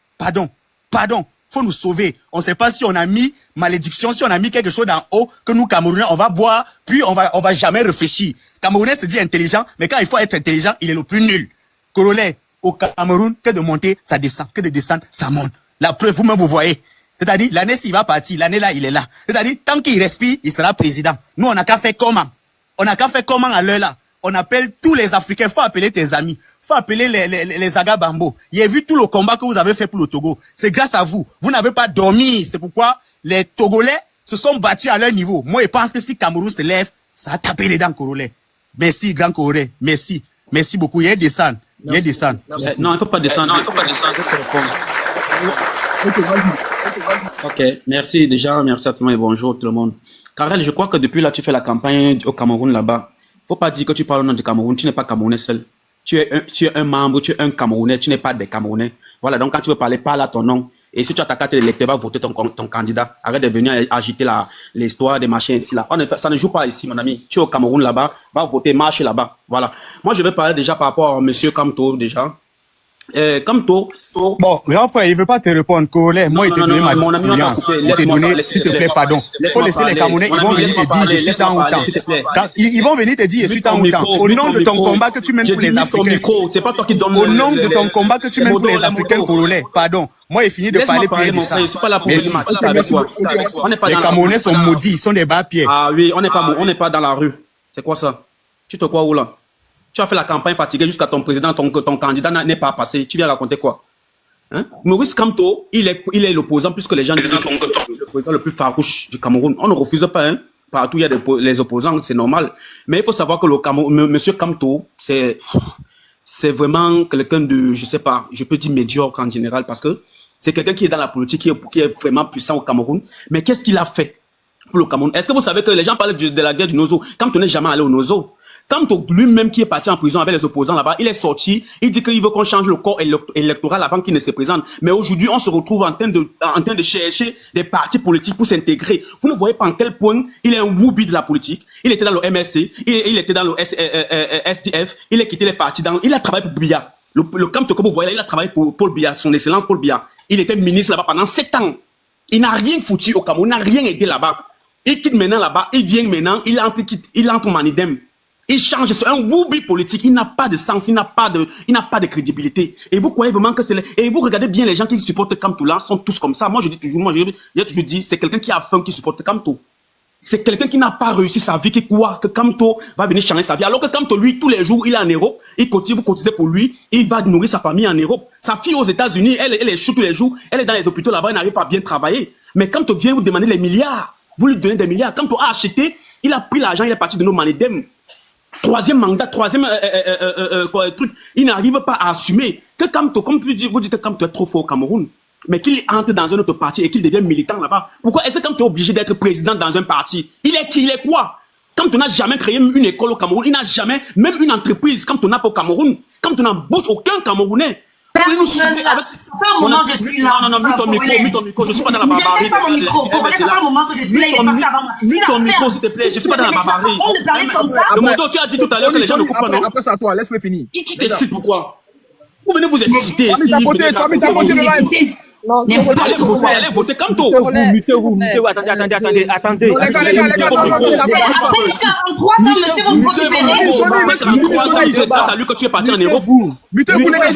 Pardon, faut nous sauver. On sait pas si on a mis malédiction, si on a mis quelque chose d'en haut, que nous, Camerounais, on va boire, puis on va jamais réfléchir. Camerounais se dit intelligent, mais quand il faut être intelligent, il est le plus nul. Congolais, au Cameroun, que de monter, ça descend, que de descendre, ça monte. La preuve, vous-même, vous voyez. C'est-à-dire, l'année, s'il va partir, l'année là, il est là. C'est-à-dire, tant qu'il respire, il sera président. Nous, on n'a qu'à faire comment? À l'heure là? On appelle tous les Africains, faut appeler tes amis, faut appeler les Agabambo. Il a vu tout le combat que vous avez fait pour le Togo. C'est grâce à vous. Vous n'avez pas dormi. C'est pourquoi les Togolais se sont battus à leur niveau. Moi, je pense que si Cameroun se lève, ça a tapé les dents Congolais. Merci, grand Congolais. Merci beaucoup. Il y a descendre. Non, il ne faut pas descendre. Ok, merci déjà. Merci à tout le monde et bonjour tout le monde. Karel, je crois que depuis là, tu fais la campagne au Cameroun là-bas. Faut pas dire que tu parles au nom du Cameroun, tu n'es pas Camerounais seul. Tu es un membre, tu es un Camerounais, tu n'es pas des Camerounais. Voilà, donc quand tu veux parler, parle à ton nom. Et si tu as ta carte d'électeur, va voter ton candidat. Arrête de venir agiter l'histoire des machins ici, là. Ça ne joue pas ici, mon ami. Tu es au Cameroun là-bas, va voter, marche là-bas. Voilà. Moi, je vais parler déjà par rapport à monsieur Kamto, déjà. Kamto. Bon, grand frère, il veut pas te répondre, Congolais. Moi, il te donne ma confiance. Il te donne, s'il te plaît, pardon. Faut laisser les Camerounais, ils vont venir te dire, je suis tant ou tant. Ils vont venir te dire, je suis tant ou tant. Au nom de ton combat que tu mènes pour les Africains. C'est pas toi qui donne. Au nom de ton combat que tu mènes pour les Africains congolais. Pardon. Moi, il finit de parler plus de ça. Je suis pas là pour avec toi. Les Camerounais sont maudits, ils sont des bas-pieds. Ah oui, on n'est pas dans la rue. C'est quoi ça? Tu te crois où là? Tu as fait la campagne fatiguée jusqu'à ton président, ton candidat n'est pas passé. Tu viens raconter quoi? Hein? Maurice Kamto, il est l'opposant plus que les gens disent le président le plus farouche du Cameroun. On ne refuse pas, hein. Partout il y a les opposants, c'est normal. Mais il faut savoir que le Cameroun, monsieur Kamto, c'est vraiment quelqu'un de, je sais pas, je peux dire médiocre en général parce que c'est quelqu'un qui est dans la politique, qui est vraiment puissant au Cameroun. Mais qu'est-ce qu'il a fait pour le Cameroun? Est-ce que vous savez que les gens parlent de la guerre du Nozo? Kamto n'est jamais allé au Nozo. Quand lui-même qui est parti en prison avec les opposants là-bas, il est sorti, il dit qu'il veut qu'on change le corps électoral avant qu'il ne se présente. Mais aujourd'hui, on se retrouve en train de chercher des partis politiques pour s'intégrer. Vous ne voyez pas en quel point il est un woubi de la politique. Il était dans le MSC, il était dans le SDF, il a quitté les partis, il a travaillé pour Biya. Le Kamto que vous voyez là, il a travaillé pour Paul Biya, son excellence Paul Biya. Il était ministre là-bas pendant 7 ans. Il n'a rien foutu au Cameroun, il n'a rien aidé là-bas. Il quitte maintenant là-bas, il vient maintenant, il entre Manidem. Il change, c'est un woubi politique, il n'a pas de sens, il n'a pas de crédibilité. Et vous croyez vraiment que et vous regardez bien les gens qui supportent Kamto là, sont tous comme ça. Moi je dis toujours, j'ai toujours dit, c'est quelqu'un qui a faim qui supporte Kamto. C'est quelqu'un qui n'a pas réussi sa vie, qui croit que Kamto va venir changer sa vie. Alors que Kamto, lui, tous les jours, il est en Europe, il continue, vous cotisez pour lui, il va nourrir sa famille en Europe. Sa fille aux États-Unis, elle est chou tous les jours, elle est dans les hôpitaux là-bas, elle n'arrive pas à bien travailler. Mais Kamto vient vous demander les milliards, vous lui donnez des milliards. Kamto a acheté, il a pris l'argent, il est parti de nos Manedem. Troisième mandat, troisième truc, il n'arrive pas à assumer que Kamto, comme vous dites que Kamto est trop fort au Cameroun, mais qu'il entre dans un autre parti et qu'il devienne militant là-bas. Pourquoi est-ce que Kamto est obligé d'être président dans un parti? Il est qui? Il est quoi? Kamto n'a jamais créé une école au Cameroun, il n'a jamais, même une entreprise, Kamto n'a pas au Cameroun. Kamto n'embauche aucun Camerounais. Vous nous suivez avec... Ça fait un moment que je suis là. Non, mute ton micro, je suis pas dans la barbarie. Pas mon micro, ça fait un moment que je suis là, il est passé avant moi. Mute ton micro, s'il te plaît, je suis pas dans la barbarie. On ne parlait comme ça. Le Mondo, tu as dit tout à l'heure que les gens ne comprennent pas, non? Après, c'est à toi, laisse-le finir. Tu t'excites pourquoi? Vous venez vous exciter. T'as voté le live. Non, allez voter comme toi. Mutez-vous, attendez. Les gars, après les 43 ans, monsieur, vous vous conférez. C'est grâce à lui que tu es parti en Europe. Mutez-vous, les gars,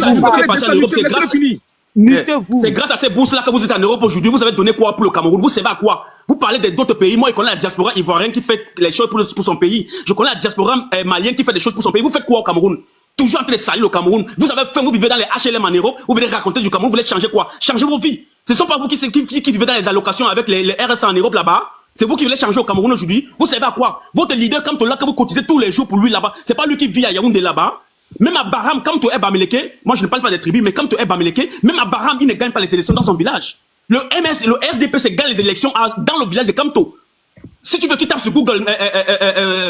c'est grâce à ces bourses-là que vous êtes en Europe aujourd'hui. Vous avez donné quoi pour le Cameroun? Vous savez à quoi? Vous parlez d'autres pays. Moi, je connais la diaspora ivoirienne qui fait les choses pour son pays. Je connais la diaspora malienne qui fait des choses pour son pays. Vous faites quoi au Cameroun? Toujours en train de salir le Cameroun. Vous avez faim, vous vivez dans les HLM en Europe, vous venez raconter du Cameroun, vous voulez changer quoi? Changer vos vies. Ce ne sont pas vous qui vivez dans les allocations avec les RSA en Europe là-bas. C'est vous qui voulez changer au Cameroun aujourd'hui. Vous savez à quoi? Votre leader, comme là, que vous cotisez tous les jours pour lui là-bas, c'est pas lui qui vit à Yaoundé là-bas. Même à Baram, comme tu es Bamileke, moi je ne parle pas des tribus, mais comme tu es Bamileke, même à Baram, il ne gagne pas les élections dans son village. Le MS, le RDP, c'est gagne les élections dans le village de Kamto. Si tu veux, tu tapes sur Google,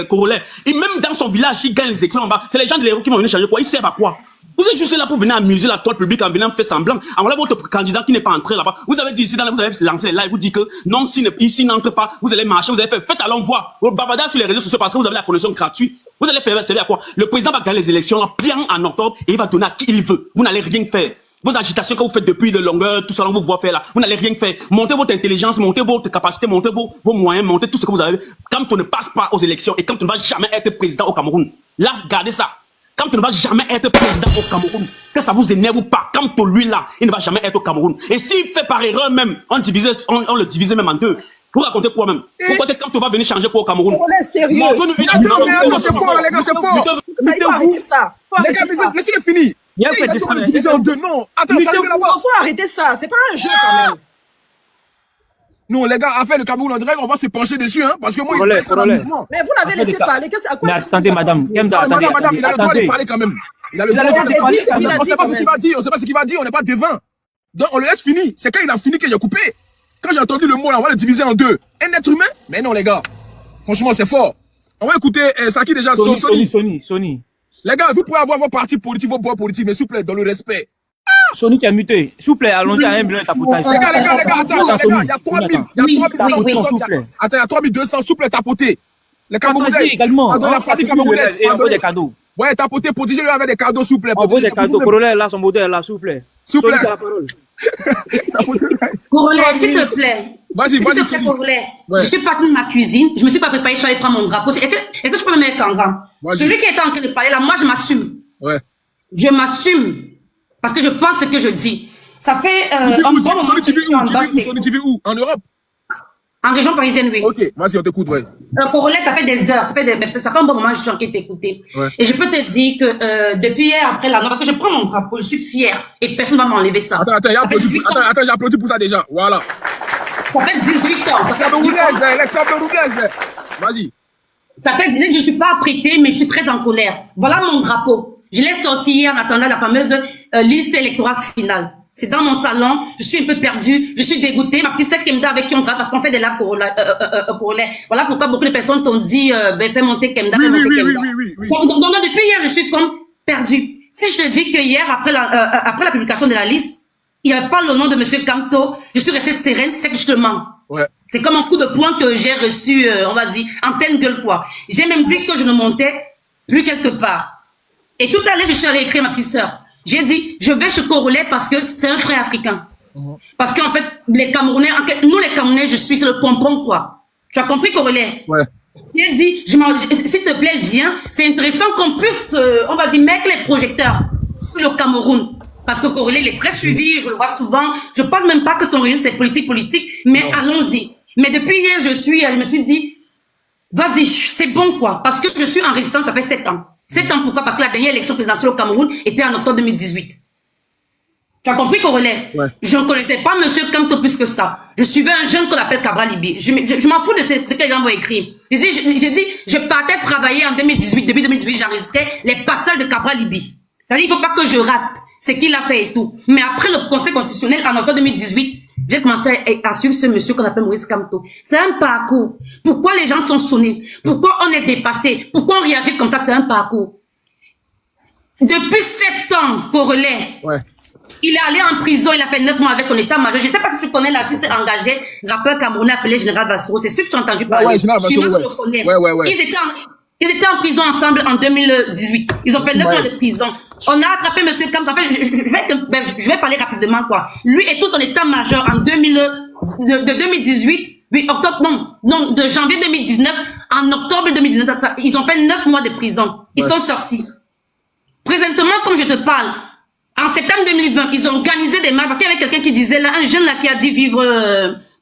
Corolet. Et même dans son village, il gagne les élections en bas. C'est les gens de l'Hérault qui vont venir changer quoi? Ils servent à quoi? Vous êtes juste là pour venir amuser la toile publique en venant faire semblant. En voilà votre candidat qui n'est pas entré là-bas. Vous avez dit ici, vous avez lancé les lives, vous dites que non, s'il n'entre pas, vous allez marcher, vous allez faire, faites à l'envoi. Vous bavardez sur les réseaux sociaux parce que vous avez la connexion gratuite. Vous allez faire servir à quoi? Le président va gagner les élections là, bien en octobre, et il va donner à qui il veut. Vous n'allez rien faire. Vos agitations que vous faites depuis de longueur, tout ça, on vous voit faire là, vous n'allez rien faire. Montez votre intelligence, montez votre capacité, montez vos moyens, montez tout ce que vous avez. Quand on ne passe pas aux élections et quand on ne va jamais être président au Cameroun, là, gardez ça. Quand on ne va jamais être président au Cameroun, que ça vous énerve ou pas, quand lui là, il ne va jamais être au Cameroun. Et s'il fait par erreur même, on le divisait même en deux. Vous racontez quoi même? Pourquoi quand on va venir changer quoi au Cameroun? On est sérieux. Non, c'est fort, les gars, c'est fort. Il faut arrêter ça. Les gars, laissez-le finir. Il a divisé en deux, non. Attends, ça arrive là-bas. Il faut arrêter ça. C'est pas un jeu quand même. Non, les gars, affaire le Cameroun, on va se pencher dessus, hein, parce que moi, il fait un mouvement. Mais vous l'avez laissé parler. À quoi mais attendez, madame. Madame, il a le droit de parler quand même. Il a le droit de parler. On ne sait pas ce qu'il va dire, on ne sait pas ce qu'il va dire, on n'est pas devin. Donc, on le laisse finir. C'est quand il a fini qu'il a coupé. Quand j'ai entendu le mot là, on va le diviser en deux. Un être humain? Mais non, les gars. Franchement, c'est fort. On va écouter Saki déjà. Sony. Les gars, vous pouvez avoir vos partis politiques, vos bois politiques, mais s'il vous plaît, dans le respect. Sony qui a muté. S'il vous plaît, allons-y à un blanc tapotage. Les gars, attends, il y a 3000. Attends, il y a 3200, s'il vous plaît, tapoter. Les Camerounais. également. La partie camerounaise. Et envoie des cadeaux. Ouais, tapoter, protéger-le avec des cadeaux, s'il vous plaît. Envoie des cadeaux. Corollaire là, son modèle là, s'il vous plaît. S'il vous plaît. Corollaire, s'il te plaît. Vas-y. S'il te plaît, Corollaire. Je suis partie de ma cuisine, je me suis pas préparée, je suis allée prendre mon drapeau. Est-ce que tu peux me mettre en grand? Celui qui est en train de parler là, moi je m'assume. Ouais. Je m'assume. Parce que je pense ce que je dis. Ça fait Tu vis où? En Europe? En région parisienne, oui. Ok, vas-y, on t'écoute, ouais. Corollaire, ça fait des heures, ça fait un bon moment que je suis en train de t'écouter. Ouais. Et je peux te dire que depuis hier, après la note, parce que je prends mon drapeau, je suis fière et personne ne va m'enlever ça. Attends, j'ai applaudi pour ça déjà. Voilà. Ça fait 18 ans. Ça fait 18 ans. Les Camerounaises. Vas-y. Ça fait 18 ans que je ne suis pas apprêtée, mais je suis très en colère. Voilà mon drapeau. Je l'ai sorti hier en attendant la fameuse liste électorale finale. C'est dans mon salon, je suis un peu perdue, je suis dégoûtée. Ma petite sœur Kemda avec qui on travaille parce qu'on fait des lives corollaires. Voilà pourquoi beaucoup de personnes t'ont dit fais monter Kemda, fais monter Kemda. Donc depuis hier, je suis comme perdue. Si je te dis que hier, après la publication de la liste, il n'y avait pas le nom de Monsieur Kamto, je suis restée sereine, c'est que je te mens. Ouais. C'est comme un coup de poing que j'ai reçu, on va dire, en pleine gueule quoi. J'ai même dit que je ne montais plus quelque part. Et tout à l'heure, je suis allée écrire à ma petite sœur. J'ai dit, je vais chez Corollaire parce que c'est un frère africain. Parce qu'en fait, les Camerounais, nous les Camerounais, c'est le pompon, quoi. Tu as compris, Corollaire? Ouais. J'ai dit, s'il te plaît, viens. C'est intéressant qu'on puisse, on va dire, mettre les projecteurs sur le Cameroun. Parce que Corollaire, il est très suivi, je le vois souvent. Je pense même pas que son registre, c'est politique, mais allons-y. Mais depuis hier, je me suis dit, vas-y, c'est bon, quoi. Parce que je suis en résistance, ça fait 7 ans. 7 ans, pourquoi? Parce que la dernière élection présidentielle au Cameroun était en octobre 2018. Tu as compris, Corollaire? Ouais. Je ne connaissais pas Monsieur Kamto plus que ça. Je suivais un jeune qu'on appelle Cabral Libi. Je m'en fous de ce que les gens vont écrire. J'ai dit, je partais travailler en 2018. Début 2018, j'enregistrais les passages de Cabral Libi. C'est-à-dire, il faut pas que je rate ce qu'il a fait et tout. Mais après le Conseil constitutionnel, en octobre 2018, j'ai commencé à suivre ce monsieur qu'on appelle Maurice Kamto. C'est un parcours. Pourquoi les gens sont sonnés? Pourquoi on est dépassé? Pourquoi on réagit comme ça? C'est un parcours. Depuis 7 ans, Corollaire. Ouais. Il est allé en prison, il a fait 9 mois avec son état-major. Je ne sais pas si tu connais l'artiste engagé, rappeur camerounais appelé Général Bassoro. C'est sûr que tu as entendu parler. Ouais, Général Bassoro, Sinon, tu le connais. Ouais. Ils étaient en prison ensemble en 2018. Ils ont fait 9 mois de prison. On a attrapé M. Kamto. En fait, je vais parler rapidement, quoi. Lui et tout son état-major en 2018, oui, de janvier 2019, en octobre 2019, ils ont fait 9 mois de prison. Ils sont sortis. Présentement, comme je te parle, en septembre 2020, ils ont organisé des marches, parce qu'il y avait quelqu'un qui disait, là, un jeune là qui a dit vivre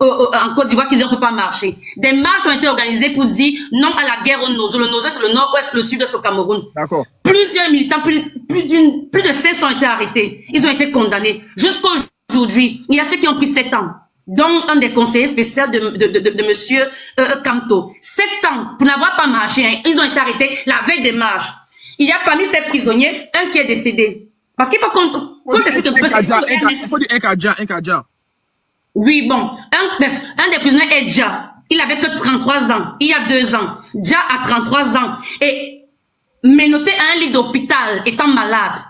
en Côte d'Ivoire, qui disait on peut pas marcher. Des marches ont été organisées pour dire non à la guerre au Nozo. Le Nozo, c'est le nord-ouest, le sud-est au Cameroun. D'accord. Plusieurs militants, plus de 500 ont été arrêtés. Ils ont été condamnés. Jusqu'aujourd'hui, il y a ceux qui ont pris 7 ans, dont un des conseillers spéciaux de monsieur Kamto. 7 ans pour n'avoir pas marché. Hein. Ils ont été arrêtés la veille des marches. Il y a parmi ces prisonniers un qui est décédé. Parce qu'il faut qu'on t'explique un peu. Il faut dire un Kadja. Oui, bon. Un des prisonniers est Dja. Il avait que 33 ans. Il y a 2 ans. Dja a 33 ans. Et menotté à un lit d'hôpital, étant malade.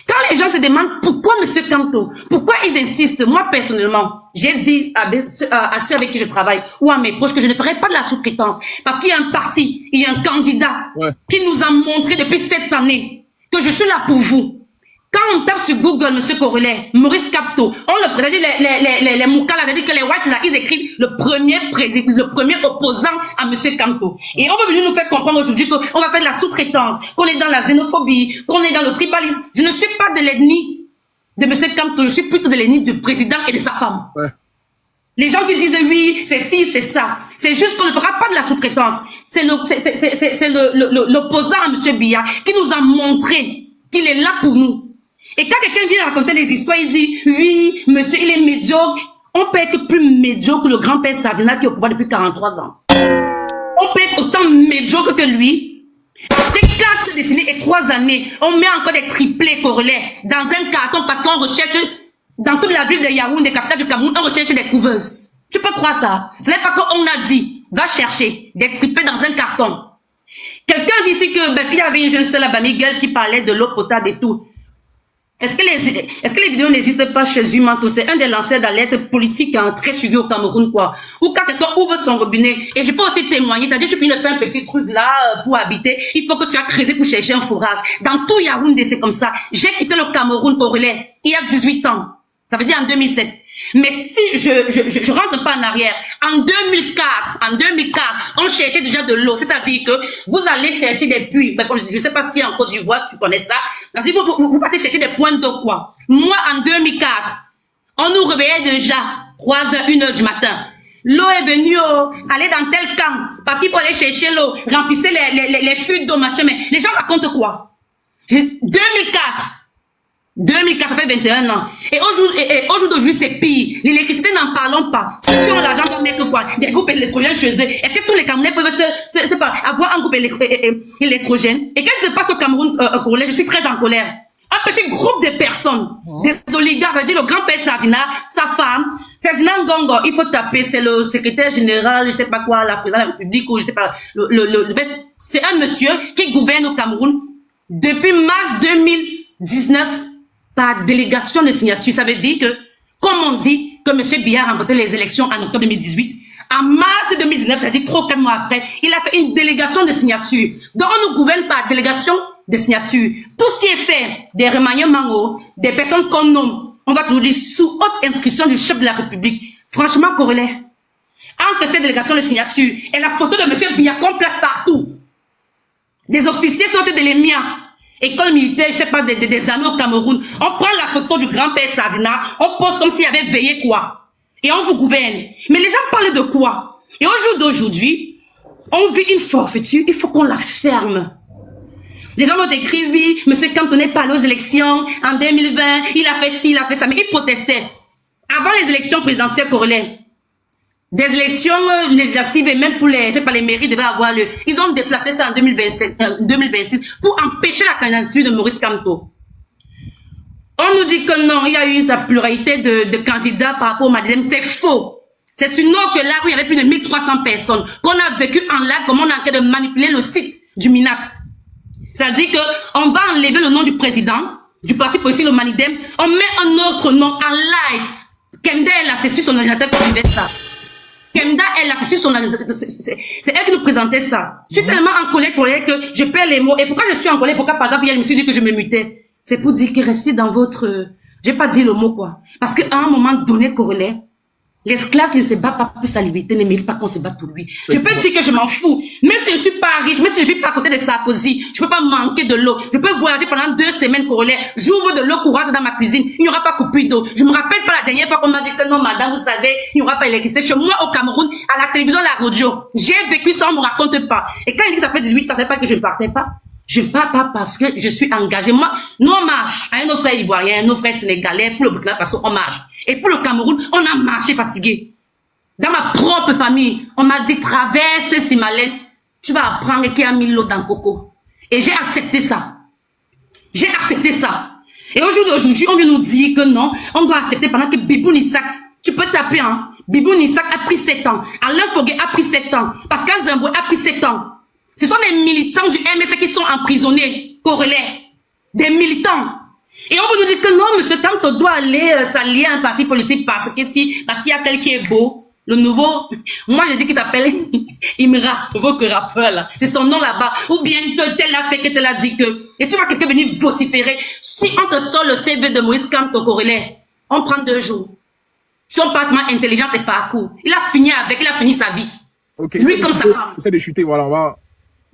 Quand les gens se demandent pourquoi M. Kamto, pourquoi ils insistent, moi personnellement, j'ai dit à ceux avec qui je travaille ou à mes proches que je ne ferai pas de la sous-traitance. Parce qu'il y a un parti, il y a un candidat qui nous a montré depuis 7 années que je suis là pour vous. Quand on tape sur Google, M. Corolet, Maurice Kamto, on le présente, les Moukala, c'est-à-dire que les Whites là, ils écrivent le premier opposant à M. Kamto. Et on veut venir nous faire comprendre aujourd'hui qu'on va faire de la sous-traitance, qu'on est dans la xénophobie, qu'on est dans le tribalisme. Je ne suis pas de l'ethnie de M. Kamto, je suis plutôt de l'ethnie du président et de sa femme. Ouais. Les gens qui disent oui, c'est ci, c'est ça. C'est juste qu'on ne fera pas de la sous-traitance. C'est l'opposant à M. Biya qui nous a montré qu'il est là pour nous. Et quand quelqu'un vient raconter des histoires, il dit, oui, monsieur, il est médiocre. On peut être plus médiocre que le grand-père Sardina qui est au pouvoir depuis 43 ans. On peut être autant médiocre que lui. Après 4 décennies et 3 années, on met encore des triplés corrélés dans un carton parce qu'on recherche, dans toute la ville de Yaoundé, capitale du Cameroun, on recherche des couveuses. Tu peux croire ça? Ce n'est pas qu'on a dit, va chercher des triplés dans un carton. Quelqu'un dit ici que, il y avait une jeune sœur là-bas, Miguel, qui parlait de l'eau potable et tout. Est-ce que les vidéos n'existent pas chez Humanto? C'est un des lanceurs d'alerte politiques très suivi au Cameroun, quoi. Ou quand quelqu'un ouvre son robinet, et je peux aussi témoigner, c'est-à-dire tu finis de faire un petit truc là pour habiter, il faut que tu as creusé pour chercher un fourrage. Dans tout Yaoundé, c'est comme ça. J'ai quitté le Cameroun pour relais il y a 18 ans. Ça veut dire en 2007. Mais si je rentre pas en arrière, en 2004, on cherchait déjà de l'eau. C'est-à-dire que vous allez chercher des puits. Ben, je sais pas si en Côte d'Ivoire, tu connais ça. C'est-à-dire vous partez chercher des points d'eau, quoi. Moi, en 2004, on nous réveillait déjà 3h, 1h du matin. L'eau est venue, aller dans tel camp. Parce qu'il faut aller chercher l'eau, remplissez les fûts d'eau, machin. Mais les gens racontent quoi? 2004, ça fait 21 ans. Et au jour d'aujourd'hui, c'est pire. L'électricité, n'en parlons pas. Ceux qui ont l'argent doivent mettre quoi? Des groupes électrogènes chez eux. Est-ce que tous les Camerounais peuvent avoir un groupe électrogène? Et qu'est-ce qui se passe au Cameroun, je suis très en colère. Un petit groupe de personnes, des oligarques, c'est-à-dire le grand-père Sardina, sa femme, Ferdinand Gongo, il faut taper, c'est le secrétaire général, je sais pas quoi, la présidente de la République, ou je sais pas, c'est un monsieur qui gouverne au Cameroun depuis mars 2019 par délégation de signature. Ça veut dire que, comme on dit que M. Biya a remporté les élections en octobre 2018, en mars 2019, c'est-à-dire 3 mois après, il a fait une délégation de signature. Donc on nous gouverne par délégation de signature. Tout ce qui est fait, des remaniements, des personnes qu'on nomme, on va toujours dire sous haute inscription du chef de la République. Franchement, Corrélé, entre ces délégations de signature et la photo de M. Biya qu'on place partout, des officiers sortent de l'EMIA, école militaire, je sais pas, des années au Cameroun. On prend la photo du grand-père Sardina, on pose comme s'il avait veillé quoi. Et on vous gouverne. Mais les gens parlent de quoi? Et au jour d'aujourd'hui, on vit une forfaiture, il faut qu'on la ferme. Les gens vont écrire, oui, M. Kamto n'est pas allé aux élections en 2020, il a fait ci, il a fait ça, mais il protestait. Avant les élections présidentielles corrélées, des élections législatives et même pour les mairies devaient avoir lieu. Ils ont déplacé ça en 2026 pour empêcher la candidature de Maurice Kamto. On nous dit que non, il y a eu sa pluralité de candidats par rapport au Madeleine. C'est faux. C'est sur Nord que là où il y avait plus de 1300 personnes qu'on a vécu en live, comme on a en train de manipuler le site du MINAT. C'est-à-dire que on va enlever le nom du président du parti politique, le Manidem, on met un autre nom en live. Kemda, elle a, c'est sur son ordinateur qui vivait ça. Kemda, elle a, c'est sur son ordinateur, c'est elle qui nous présentait ça. Je suis tellement en colère que je perds les mots. Et pourquoi je suis en colère? Pourquoi, par exemple, hier, je me suis dit que je me mutais? C'est pour dire que restez dans votre, j'ai pas dit le mot, quoi. Parce qu'à un moment donné, Corollaire, l'esclave qui ne se bat pas pour sa liberté ne mérite pas qu'on se batte pour lui. Je peux dire que je m'en fous. Même si je suis pas riche, même si je vis pas à côté de Sarkozy, je peux pas manquer de l'eau. Je peux voyager pendant 2 semaines, Corollaire. J'ouvre de l'eau courante dans ma cuisine. Il n'y aura pas coupure d'eau. Je me rappelle pas la dernière fois qu'on m'a dit que non, madame, vous savez, il n'y aura pas d'électricité. Chez moi, au Cameroun, à la télévision, à la radio. J'ai vécu ça, on me raconte pas. Et quand il dit que ça fait 18 ans, c'est pas que je ne partais pas. Je ne pars pas parce que je suis engagée. Moi, nous, on marche. Avec nos frères ivoiriens, nos frères sénégalais, pour le Burkina Faso, on marche. Et pour le Cameroun, on a marché fatigué. Dans ma propre famille, on m'a dit, traverse Simalène, tu vas apprendre qu'il y a 1000 lots dans Coco. Et j'ai accepté ça. J'ai accepté ça. Et aujourd'hui, on vient nous dire que non, on doit accepter pendant que Bibou Nissak, tu peux taper, hein. Bibou Nissak a pris 7 ans. Alain Foguet a pris 7 ans. Pascal Zamboué a pris 7 ans. Ce sont des militants du MSC qui sont emprisonnés, Corollaire. Des militants. Et on veut nous dire que non, monsieur Tamto doit aller s'allier à un parti politique parce qu'il y a tel qui est beau. Le nouveau, moi je dis qu'il s'appelle Imra, votre rappeur là. C'est son nom là-bas. Ou bien que tel a fait, que tel a dit que. Et tu vois quelqu'un venir vociférer. Si on te sort le CV de Moïse Kamto Corollaire, on prend 2 jours. Son passement intelligence et parcours. Il a fini sa vie. Ok. Lui comme ça. Essaie de chuter, voilà, on va.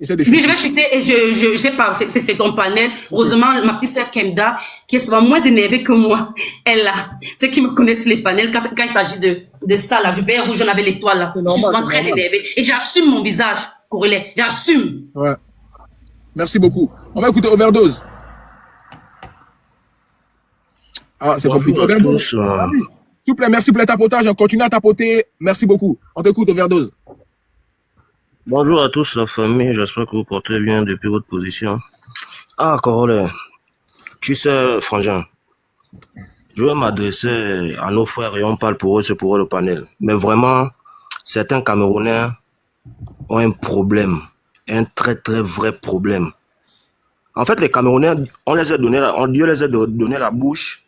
Essaie de Oui, chuter. je vais chuter et je sais pas, c'est ton panel. Heureusement, ma petite sœur Kemda, qui est souvent moins énervée que moi, elle là, ceux qui me connaissent sur les panels, quand il s'agit de ça là, je vais rouge, j'en avais l'étoile là. Je suis souvent très énervée. Et j'assume mon visage, Corollaire. J'assume. Ouais. Merci beaucoup. On va écouter Overdose. Ah, c'est compliqué. Overdose. S'il vous plaît, merci pour le tapotage. Continuez à tapoter. Merci beaucoup. On t'écoute, Overdose. Bonjour à tous la famille, j'espère que vous portez bien depuis votre position. Ah, Corollaire, tu sais, frangin, je vais m'adresser à nos frères et on parle pour eux, c'est pour eux le panel. Mais vraiment, certains Camerounais ont un problème, un très très vrai problème. En fait, les Camerounais, Dieu les a donné la bouche,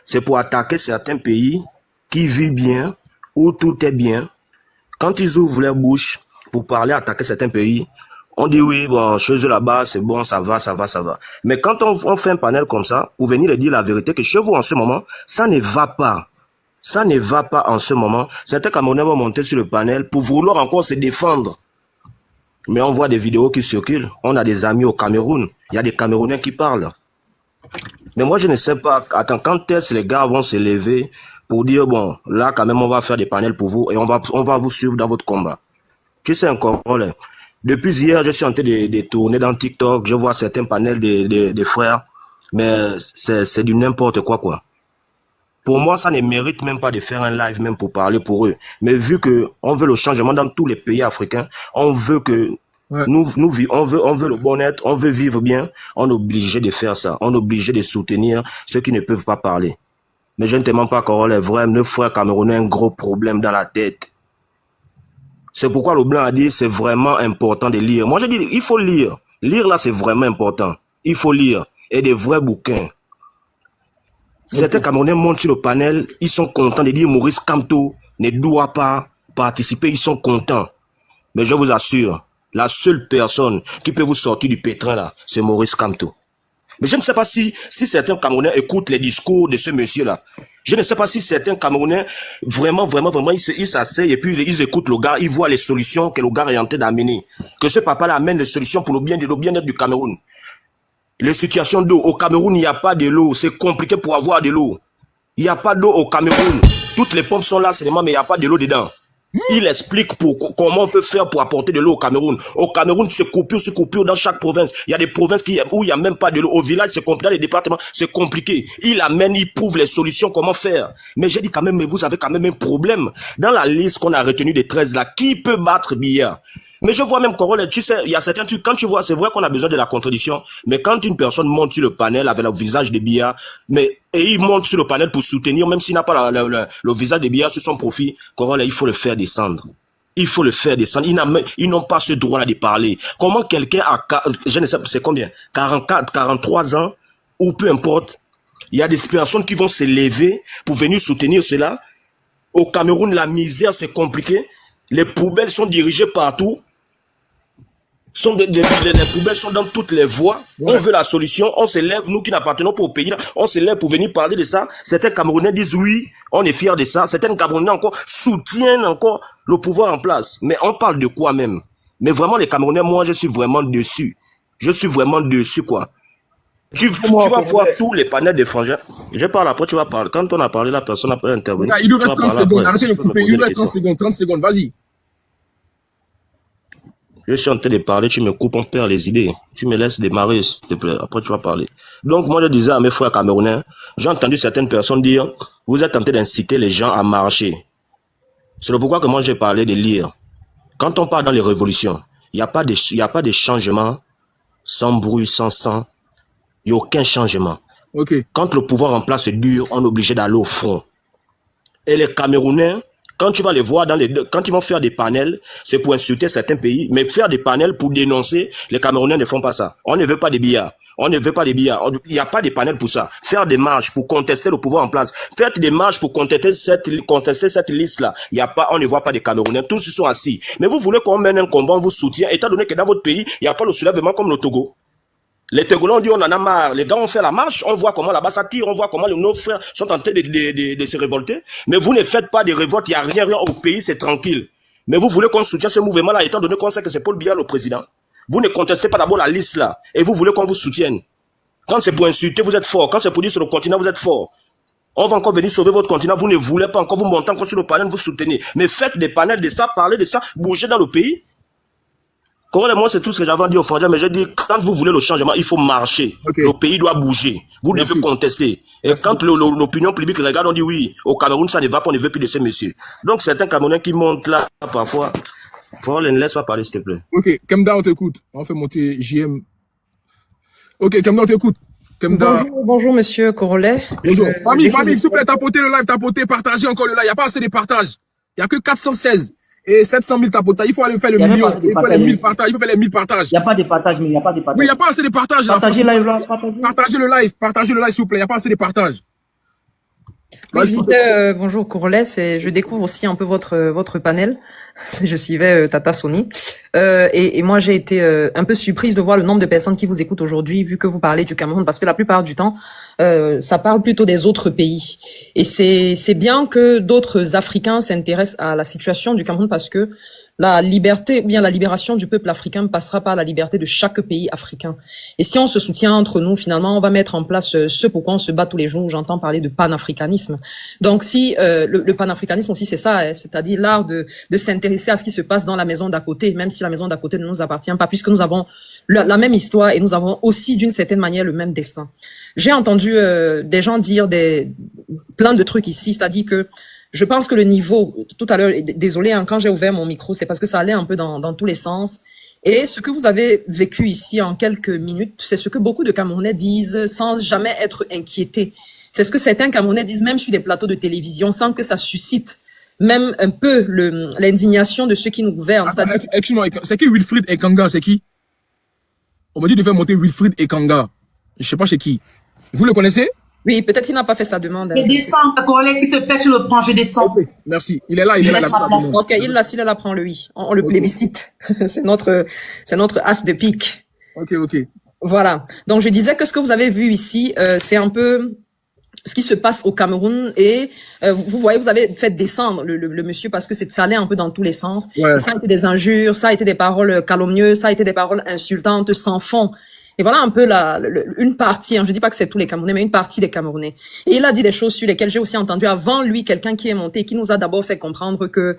c'est pour attaquer certains pays qui vivent bien, où tout est bien. Quand ils ouvrent leur bouche, pour parler, attaquer certains pays, on dit oui, bon, chez eux là-bas, c'est bon, ça va. Mais quand on fait un panel comme ça, pour venir leur dire la vérité, que chez vous en ce moment, ça ne va pas. Ça ne va pas en ce moment. Certains Camerounais vont monter sur le panel pour vouloir encore se défendre. Mais on voit des vidéos qui circulent. On a des amis au Cameroun. Il y a des Camerounais qui parlent. Mais moi, je ne sais pas. Attends, quand est-ce que les gars vont se lever pour dire, bon, là, quand même, on va faire des panels pour vous et on va vous suivre dans votre combat. Tu sais encore, depuis hier, je suis en train de tourner dans TikTok, je vois certains panels des frères, mais c'est du n'importe quoi. Pour moi, ça ne mérite même pas de faire un live même pour parler pour eux. Mais vu que on veut le changement dans tous les pays africains, on veut que on veut le bon-être, on veut vivre bien, on est obligé de faire ça, on est obligé de soutenir ceux qui ne peuvent pas parler. Mais je ne te mens pas, Corollaire, vraiment, nos frères camerounais ont un gros problème dans la tête. C'est pourquoi le blanc a dit c'est vraiment important de lire. Moi, je dis il faut lire. Lire là, c'est vraiment important. Il faut lire. Et des vrais bouquins. Certains Camerounais montent sur le panel, ils sont contents de dire Maurice Kamto ne doit pas participer, ils sont contents. Mais je vous assure, la seule personne qui peut vous sortir du pétrin là, c'est Maurice Kamto. Mais je ne sais pas si certains Camerounais écoutent les discours de ce monsieur-là. Je ne sais pas si certains Camerounais, vraiment, ils s'asseyent et puis ils écoutent le gars, ils voient les solutions que le gars est en train d'amener. Que ce papa-là amène les solutions pour le bien-être du Cameroun. Les situations d'eau. Au Cameroun, il n'y a pas de l'eau. C'est compliqué pour avoir de l'eau. Il n'y a pas d'eau au Cameroun. Toutes les pompes sont là seulement, mais il n'y a pas de l'eau dedans. Il explique comment on peut faire pour apporter de l'eau au Cameroun. Au Cameroun, c'est coupure sur coupure dans chaque province. Il y a des provinces où il n'y a même pas de l'eau. Au village, c'est compliqué. Dans les départements, c'est compliqué. Il amène, il prouve les solutions, comment faire. Mais j'ai dit quand même, mais vous avez quand même un problème. Dans la liste qu'on a retenue des 13 là, qui peut battre Biya? Mais je vois même Corollaire, tu sais, il y a certains trucs, quand tu vois, c'est vrai qu'on a besoin de la contradiction, mais quand une personne monte sur le panel avec le visage de Biya, et il monte sur le panel pour soutenir, même s'il n'a pas le visage de Biya sur son profil, Corollaire, il faut le faire descendre. Il faut le faire descendre. Ils n'ont pas ce droit-là de parler. Comment quelqu'un a, je ne sais, c'est combien? 44, 43 ans, ou peu importe, Il y a des personnes qui vont se lever pour venir soutenir cela. Au Cameroun, la misère, c'est compliqué. Les poubelles sont dirigées partout. Les poubelles sont dans toutes les voies. Ouais. On veut la solution. On se lève, nous qui n'appartenons pas au pays, là, on se lève pour venir parler de ça. Certains Camerounais disent oui, on est fiers de ça. Certains Camerounais encore soutiennent encore le pouvoir en place. Mais on parle de quoi même? Mais vraiment, les Camerounais, moi, je suis vraiment dessus. Je suis vraiment dessus, quoi. Tu vas voir tous les panels des frangins. Je parle après, tu vas parler. Quand on a parlé, la personne a pas intervenu. Il nous reste 30 secondes. Arrêtez de couper. Il nous reste 30 secondes. Vas-y. Je suis en train de parler, tu me coupes, on perd les idées. Tu me laisses démarrer, s'il te plaît. Après, tu vas parler. Donc, moi, je disais à mes frères camerounais, j'ai entendu certaines personnes dire, vous êtes tenté d'inciter les gens à marcher. C'est le pourquoi que moi, j'ai parlé de lire. Quand on parle dans les révolutions, il n'y a pas de changement sans bruit, sans sang. Il n'y a aucun changement. Okay. Quand le pouvoir en place est dur, on est obligé d'aller au front. Et les Camerounais, quand tu vas les voir quand ils vont faire des panels, c'est pour insulter certains pays, mais faire des panels pour dénoncer, les Camerounais ne font pas ça. On ne veut pas des billards. On ne veut pas des billards. Il n'y a pas de panels pour ça. Faire des marches pour contester le pouvoir en place. Faire des marches pour contester cette liste-là. On ne voit pas des Camerounais. Tous ils sont assis. Mais vous voulez qu'on mène un combat, on vous soutient, étant donné que dans votre pays, il n'y a pas le soulèvement comme le Togo. Les Togolais ont dit on en a marre. Les gars ont fait la marche, on voit comment là-bas ça tire, on voit comment nos frères sont en train de se révolter. Mais vous ne faites pas de révolte, il n'y a rien au pays, c'est tranquille. Mais vous voulez qu'on soutienne ce mouvement-là, étant donné qu'on sait que c'est Paul Biya le président. Vous ne contestez pas d'abord la liste là, et vous voulez qu'on vous soutienne. Quand c'est pour insulter, vous êtes fort. Quand c'est pour dire sur le continent, vous êtes fort. On va encore venir sauver votre continent, vous ne voulez pas encore, vous montez encore sur le panel, vous soutenez. Mais faites des panels de ça, parlez de ça, bougez dans le pays. Moi, c'est tout ce que j'avais dit aux frangins, mais j'ai dit, quand vous voulez le changement, il faut marcher. Okay. Le pays doit bouger. Vous devez contester. Et quand l'opinion publique regarde, on dit oui, au Cameroun, ça ne va pas, on ne veut plus de ces messieurs. Donc, certains Camerounais qui montent là, parfois, ne laisse pas parler, s'il te plaît. Ok, Kemda, on t'écoute. On fait monter JM. Ok, Kemda, on t'écoute. Bonjour, monsieur Corolet. Bonjour. Famille, s'il vous plaît, tapotez le live, partagez encore le live. Il n'y a pas assez de partage. Il n'y a que 416. Et 700 000 tapotages, il faut aller faire le million, il faut les 1000 partages, il faut faire les 1000 partages. Il n'y a pas de partage, mais il n'y a pas de partage. Oui, il n'y a pas assez de partage. Partagez le live, partagez le live, s'il vous plaît, il n'y a pas assez de partage. Oui, je disais, bonjour Courlet, je découvre aussi un peu votre panel. Je suivais Tata Sony. Et moi, j'ai été un peu surprise de voir le nombre de personnes qui vous écoutent aujourd'hui, vu que vous parlez du Cameroun, parce que la plupart du temps, ça parle plutôt des autres pays. Et c'est bien que d'autres Africains s'intéressent à la situation du Cameroun, parce que la liberté, ou bien la libération du peuple africain passera par la liberté de chaque pays africain. Et si on se soutient entre nous, finalement, on va mettre en place ce pourquoi on se bat tous les jours. J'entends parler de panafricanisme. Donc, si le panafricanisme aussi, c'est ça, c'est-à-dire l'art de s'intéresser à ce qui se passe dans la maison d'à côté, même si la maison d'à côté ne nous appartient pas, puisque nous avons la même histoire et nous avons aussi, d'une certaine manière, le même destin. J'ai entendu des gens dire plein de trucs ici, c'est-à-dire que je pense que le niveau, tout à l'heure, désolé, hein, quand j'ai ouvert mon micro, c'est parce que ça allait un peu dans tous les sens. Et ce que vous avez vécu ici en quelques minutes, c'est ce que beaucoup de Camerounais disent sans jamais être inquiétés. C'est ce que certains Camerounais disent même sur des plateaux de télévision, sans que ça suscite même un peu l'indignation de ceux qui nous gouvernent. Excuse-moi, c'est qui Wilfried Ekanga, c'est qui? On m'a dit de faire monter Wilfried Ekanga. Je sais pas chez qui. Vous le connaissez? Oui, peut-être qu'il n'a pas fait sa demande. Je descends, Corolais, s'il te plaît, tu le prends, je descends. Okay, merci. Il est là, il est là. Ok, il est là, prends-le, oui. On le plébiscite. C'est notre as de pique. Ok. Voilà. Donc, je disais que ce que vous avez vu ici, c'est un peu ce qui se passe au Cameroun et vous voyez, vous avez fait descendre le monsieur parce que ça allait un peu dans tous les sens. Ouais. Ça a été des injures, ça a été des paroles calomnieuses, ça a été des paroles insultantes, sans fond. Et voilà un peu une partie, hein, je dis pas que c'est tous les Camerounais, mais une partie des Camerounais. Et il a dit des choses sur lesquelles j'ai aussi entendu avant lui quelqu'un qui est monté, qui nous a d'abord fait comprendre que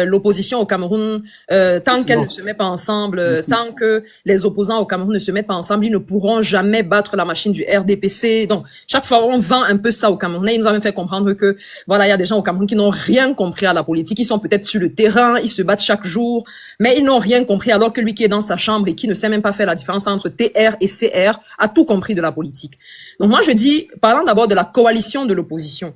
l'opposition au Cameroun, tant qu'elle ne se met pas ensemble, tant que les opposants au Cameroun ne se mettent pas ensemble, ils ne pourront jamais battre la machine du RDPC. Donc chaque fois on vend un peu ça aux Camerounais. Il nous a même fait comprendre que voilà, il y a des gens au Cameroun qui n'ont rien compris à la politique, ils sont peut-être sur le terrain, ils se battent chaque jour, mais ils n'ont rien compris, alors que lui qui est dans sa chambre et qui ne sait même pas faire la différence entre TR et CR a tout compris de la politique. Donc moi je dis, parlant d'abord de la coalition de l'opposition,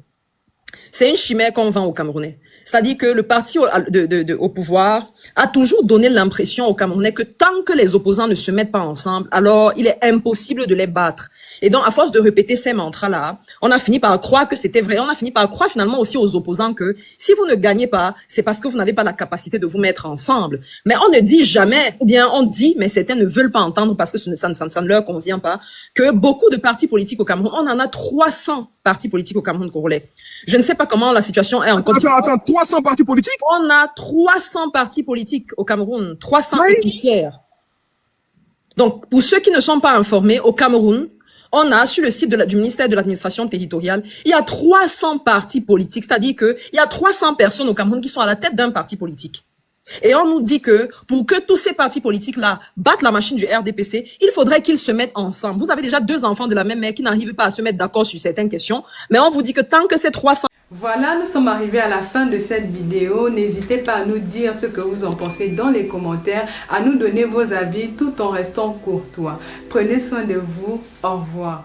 c'est une chimère qu'on vend aux Camerounais. C'est-à-dire que le parti au pouvoir a toujours donné l'impression aux Camerounais que tant que les opposants ne se mettent pas ensemble, alors il est impossible de les battre. Et donc, à force de répéter ces mantras-là, On a fini par croire que c'était vrai. On a fini par croire finalement aussi aux opposants que si vous ne gagnez pas, c'est parce que vous n'avez pas la capacité de vous mettre ensemble. Mais on ne dit jamais, ou bien on dit, mais certains ne veulent pas entendre parce que ça ne leur convient pas, que beaucoup de partis politiques au Cameroun, on en a 300 partis politiques au Cameroun congolais. Je ne sais pas comment la situation est en Côte d'Ivoire. Attends, 300 partis politiques? On a 300 partis politiques au Cameroun, 300 épicières. Donc, pour ceux qui ne sont pas informés, au Cameroun, on a sur le site du ministère de l'administration territoriale, il y a 300 partis politiques, c'est-à-dire qu'il y a 300 personnes au Cameroun qui sont à la tête d'un parti politique. Et on nous dit que pour que tous ces partis politiques-là battent la machine du RDPC, il faudrait qu'ils se mettent ensemble. Vous avez déjà 2 enfants de la même mère qui n'arrivent pas à se mettre d'accord sur certaines questions, mais on vous dit que tant que ces 300... Voilà, nous sommes arrivés à la fin de cette vidéo. N'hésitez pas à nous dire ce que vous en pensez dans les commentaires, à nous donner vos avis tout en restant courtois. Prenez soin de vous. Au revoir.